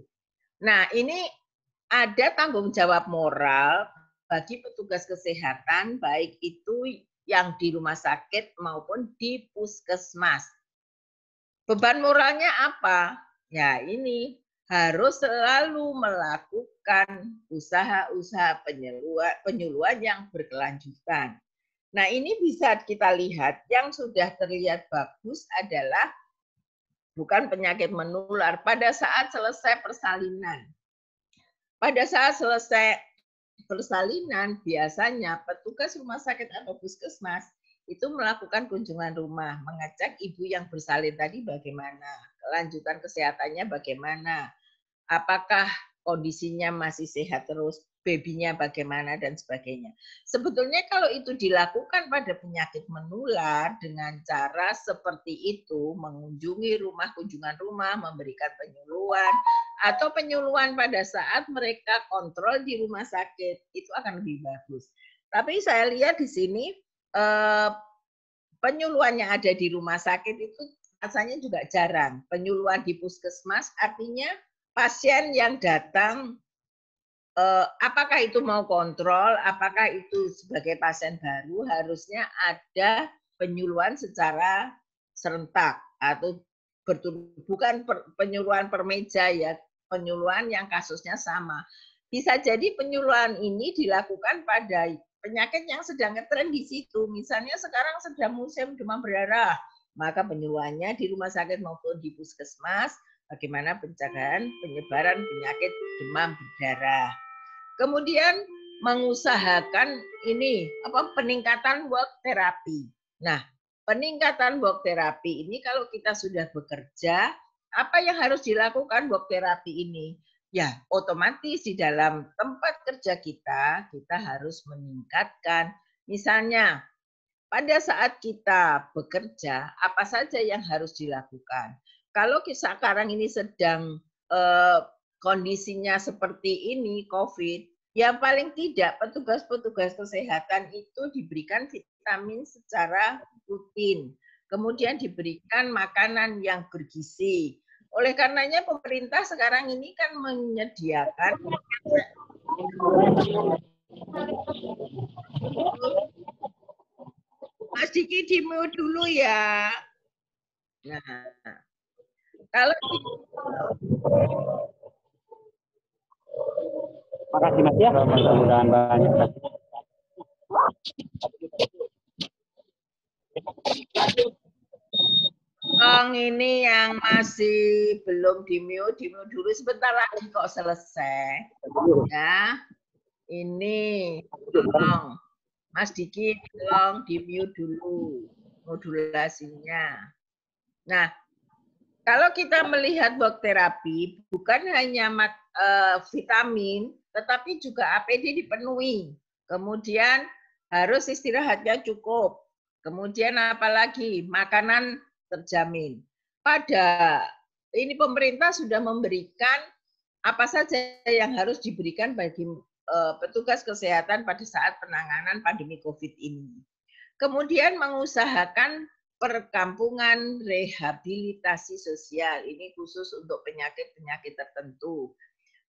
Nah, ini ada tanggung jawab moral bagi petugas kesehatan, baik itu yang di rumah sakit maupun di puskesmas. Beban moralnya apa? Ya, ini harus selalu melakukan usaha-usaha penyuluhan yang berkelanjutan. Nah, ini bisa kita lihat yang sudah terlihat bagus adalah bukan penyakit menular pada saat selesai persalinan. Pada saat selesai persalinan, biasanya petugas rumah sakit atau puskesmas itu melakukan kunjungan rumah, mengecek ibu yang bersalin tadi bagaimana, kelanjutan kesehatannya bagaimana, apakah kondisinya masih sehat terus, babynya bagaimana, dan sebagainya. Sebetulnya kalau itu dilakukan pada penyakit menular dengan cara seperti itu, mengunjungi rumah, kunjungan rumah, memberikan penyuluhan, atau penyuluhan pada saat mereka kontrol di rumah sakit, itu akan lebih bagus. Tapi saya lihat di sini, penyuluhan yang ada di rumah sakit itu rasanya juga jarang. Penyuluhan di puskesmas artinya pasien yang datang, apakah itu mau kontrol, apakah itu sebagai pasien baru, harusnya ada penyuluhan secara serentak atau bukan penyuluhan per meja ya, penyuluhan yang kasusnya sama. Bisa jadi penyuluhan ini dilakukan pada penyakit yang sedang ngetren di situ. Misalnya sekarang sedang musim demam berdarah, maka penyuluhannya di rumah sakit maupun di puskesmas bagaimana pencegahan penyebaran penyakit demam berdarah. Kemudian mengusahakan ini peningkatan work therapy. Nah, peningkatan work therapy ini kalau kita sudah bekerja, apa yang harus dilakukan work therapy ini? Ya, otomatis di dalam tempat kerja kita harus meningkatkan. Misalnya, pada saat kita bekerja, apa saja yang harus dilakukan? Kalau sekarang ini sedang kondisinya seperti ini, COVID, ya paling tidak petugas-petugas kesehatan itu diberikan vitamin secara rutin. Kemudian diberikan makanan yang bergizi. Oleh karenanya pemerintah sekarang ini kan menyediakan Mas Diki di-mute dulu ya. Nah, kalau makasih Mas ya, mudah-mudahan banyak. ini yang masih belum di-mute dulu sebentar lagi kok selesai. Ya, ini tolong Mas Diki tolong di-mute dulu modulasinya. Nah, kalau kita melihat work therapy bukan hanya vitamin, tetapi juga APD dipenuhi. Kemudian harus istirahatnya cukup. Kemudian apalagi makanan terjamin. Pada ini pemerintah sudah memberikan apa saja yang harus diberikan bagi petugas kesehatan pada saat penanganan pandemi COVID ini. Kemudian mengusahakan perkampungan rehabilitasi sosial, ini khusus untuk penyakit-penyakit tertentu.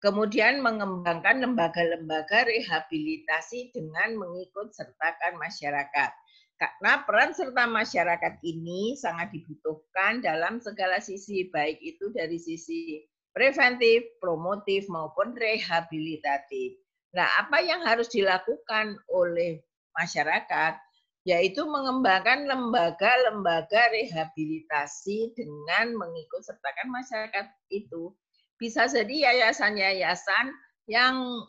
Kemudian mengembangkan lembaga-lembaga rehabilitasi dengan mengikut sertakan masyarakat. Karena peran serta masyarakat ini sangat dibutuhkan dalam segala sisi, baik itu dari sisi preventif, promotif, maupun rehabilitatif. Nah, apa yang harus dilakukan oleh masyarakat? Yaitu mengembangkan lembaga-lembaga rehabilitasi dengan mengikut sertakan masyarakat itu. Bisa jadi yayasan-yayasan yang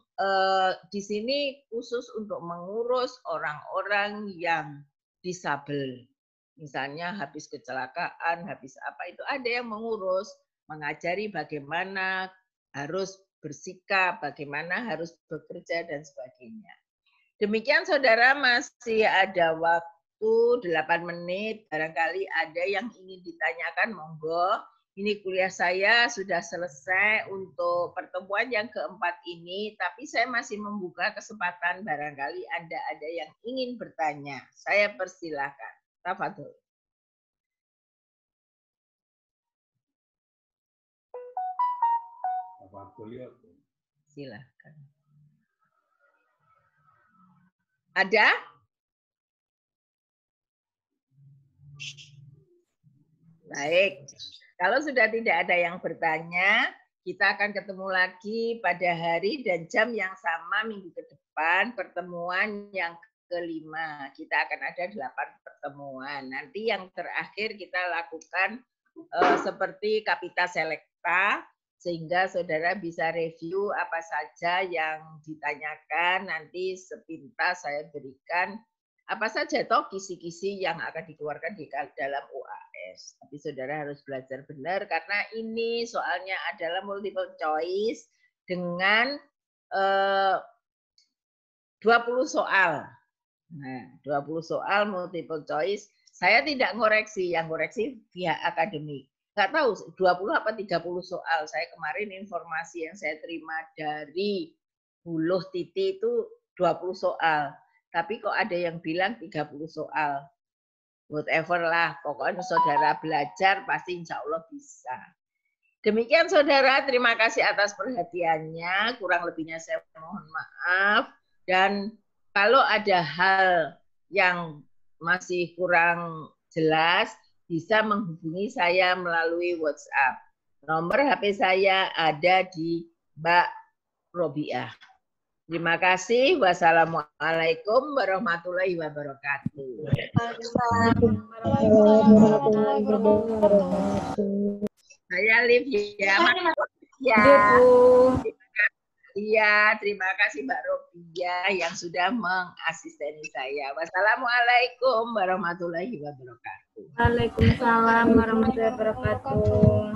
di sini khusus untuk mengurus orang-orang yang disabel. Misalnya habis kecelakaan, habis apa itu ada yang mengurus, mengajari bagaimana harus bersikap, bagaimana harus bekerja dan sebagainya. Demikian saudara, masih ada waktu 8 menit, barangkali ada yang ingin ditanyakan, monggo. ini kuliah saya sudah selesai untuk pertemuan yang keempat ini, tapi saya masih membuka kesempatan barangkali Anda ada yang ingin bertanya. Saya persilahkan. Tafadhol. Silahkan. Ada? Baik. Kalau sudah tidak ada yang bertanya, kita akan ketemu lagi pada hari dan jam yang sama minggu ke depan, pertemuan yang kelima. Kita akan ada 8 pertemuan. Nanti yang terakhir kita lakukan seperti Kapita Selecta, sehingga saudara bisa review apa saja yang ditanyakan. Nanti sepintas saya berikan apa saja toh kisi-kisi yang akan dikeluarkan di dalam UAS. Tapi saudara harus belajar benar karena ini soalnya adalah multiple choice dengan 20 soal. Nah, 20 soal multiple choice. Saya tidak ngoreksi, yang ngoreksi pihak akademik. Nggak tahu 20 apa 30 soal. Saya kemarin informasi yang saya terima dari Buluh Titi itu 20 soal. Tapi kok ada yang bilang 30 soal. Whatever lah, pokoknya saudara belajar pasti insya Allah bisa. Demikian saudara, terima kasih atas perhatiannya. Kurang lebihnya saya mohon maaf. Dan kalau ada hal yang masih kurang jelas, bisa menghubungi saya melalui WhatsApp. Nomor HP saya ada di Mbak Robiah. Terima kasih. Wassalamualaikum warahmatullahi wabarakatuh. Saya Liv ya. Iya, terima kasih Mbak Robia yang sudah mengasisteni saya. Wassalamualaikum warahmatullahi wabarakatuh. Waalaikumsalam warahmatullahi wabarakatuh.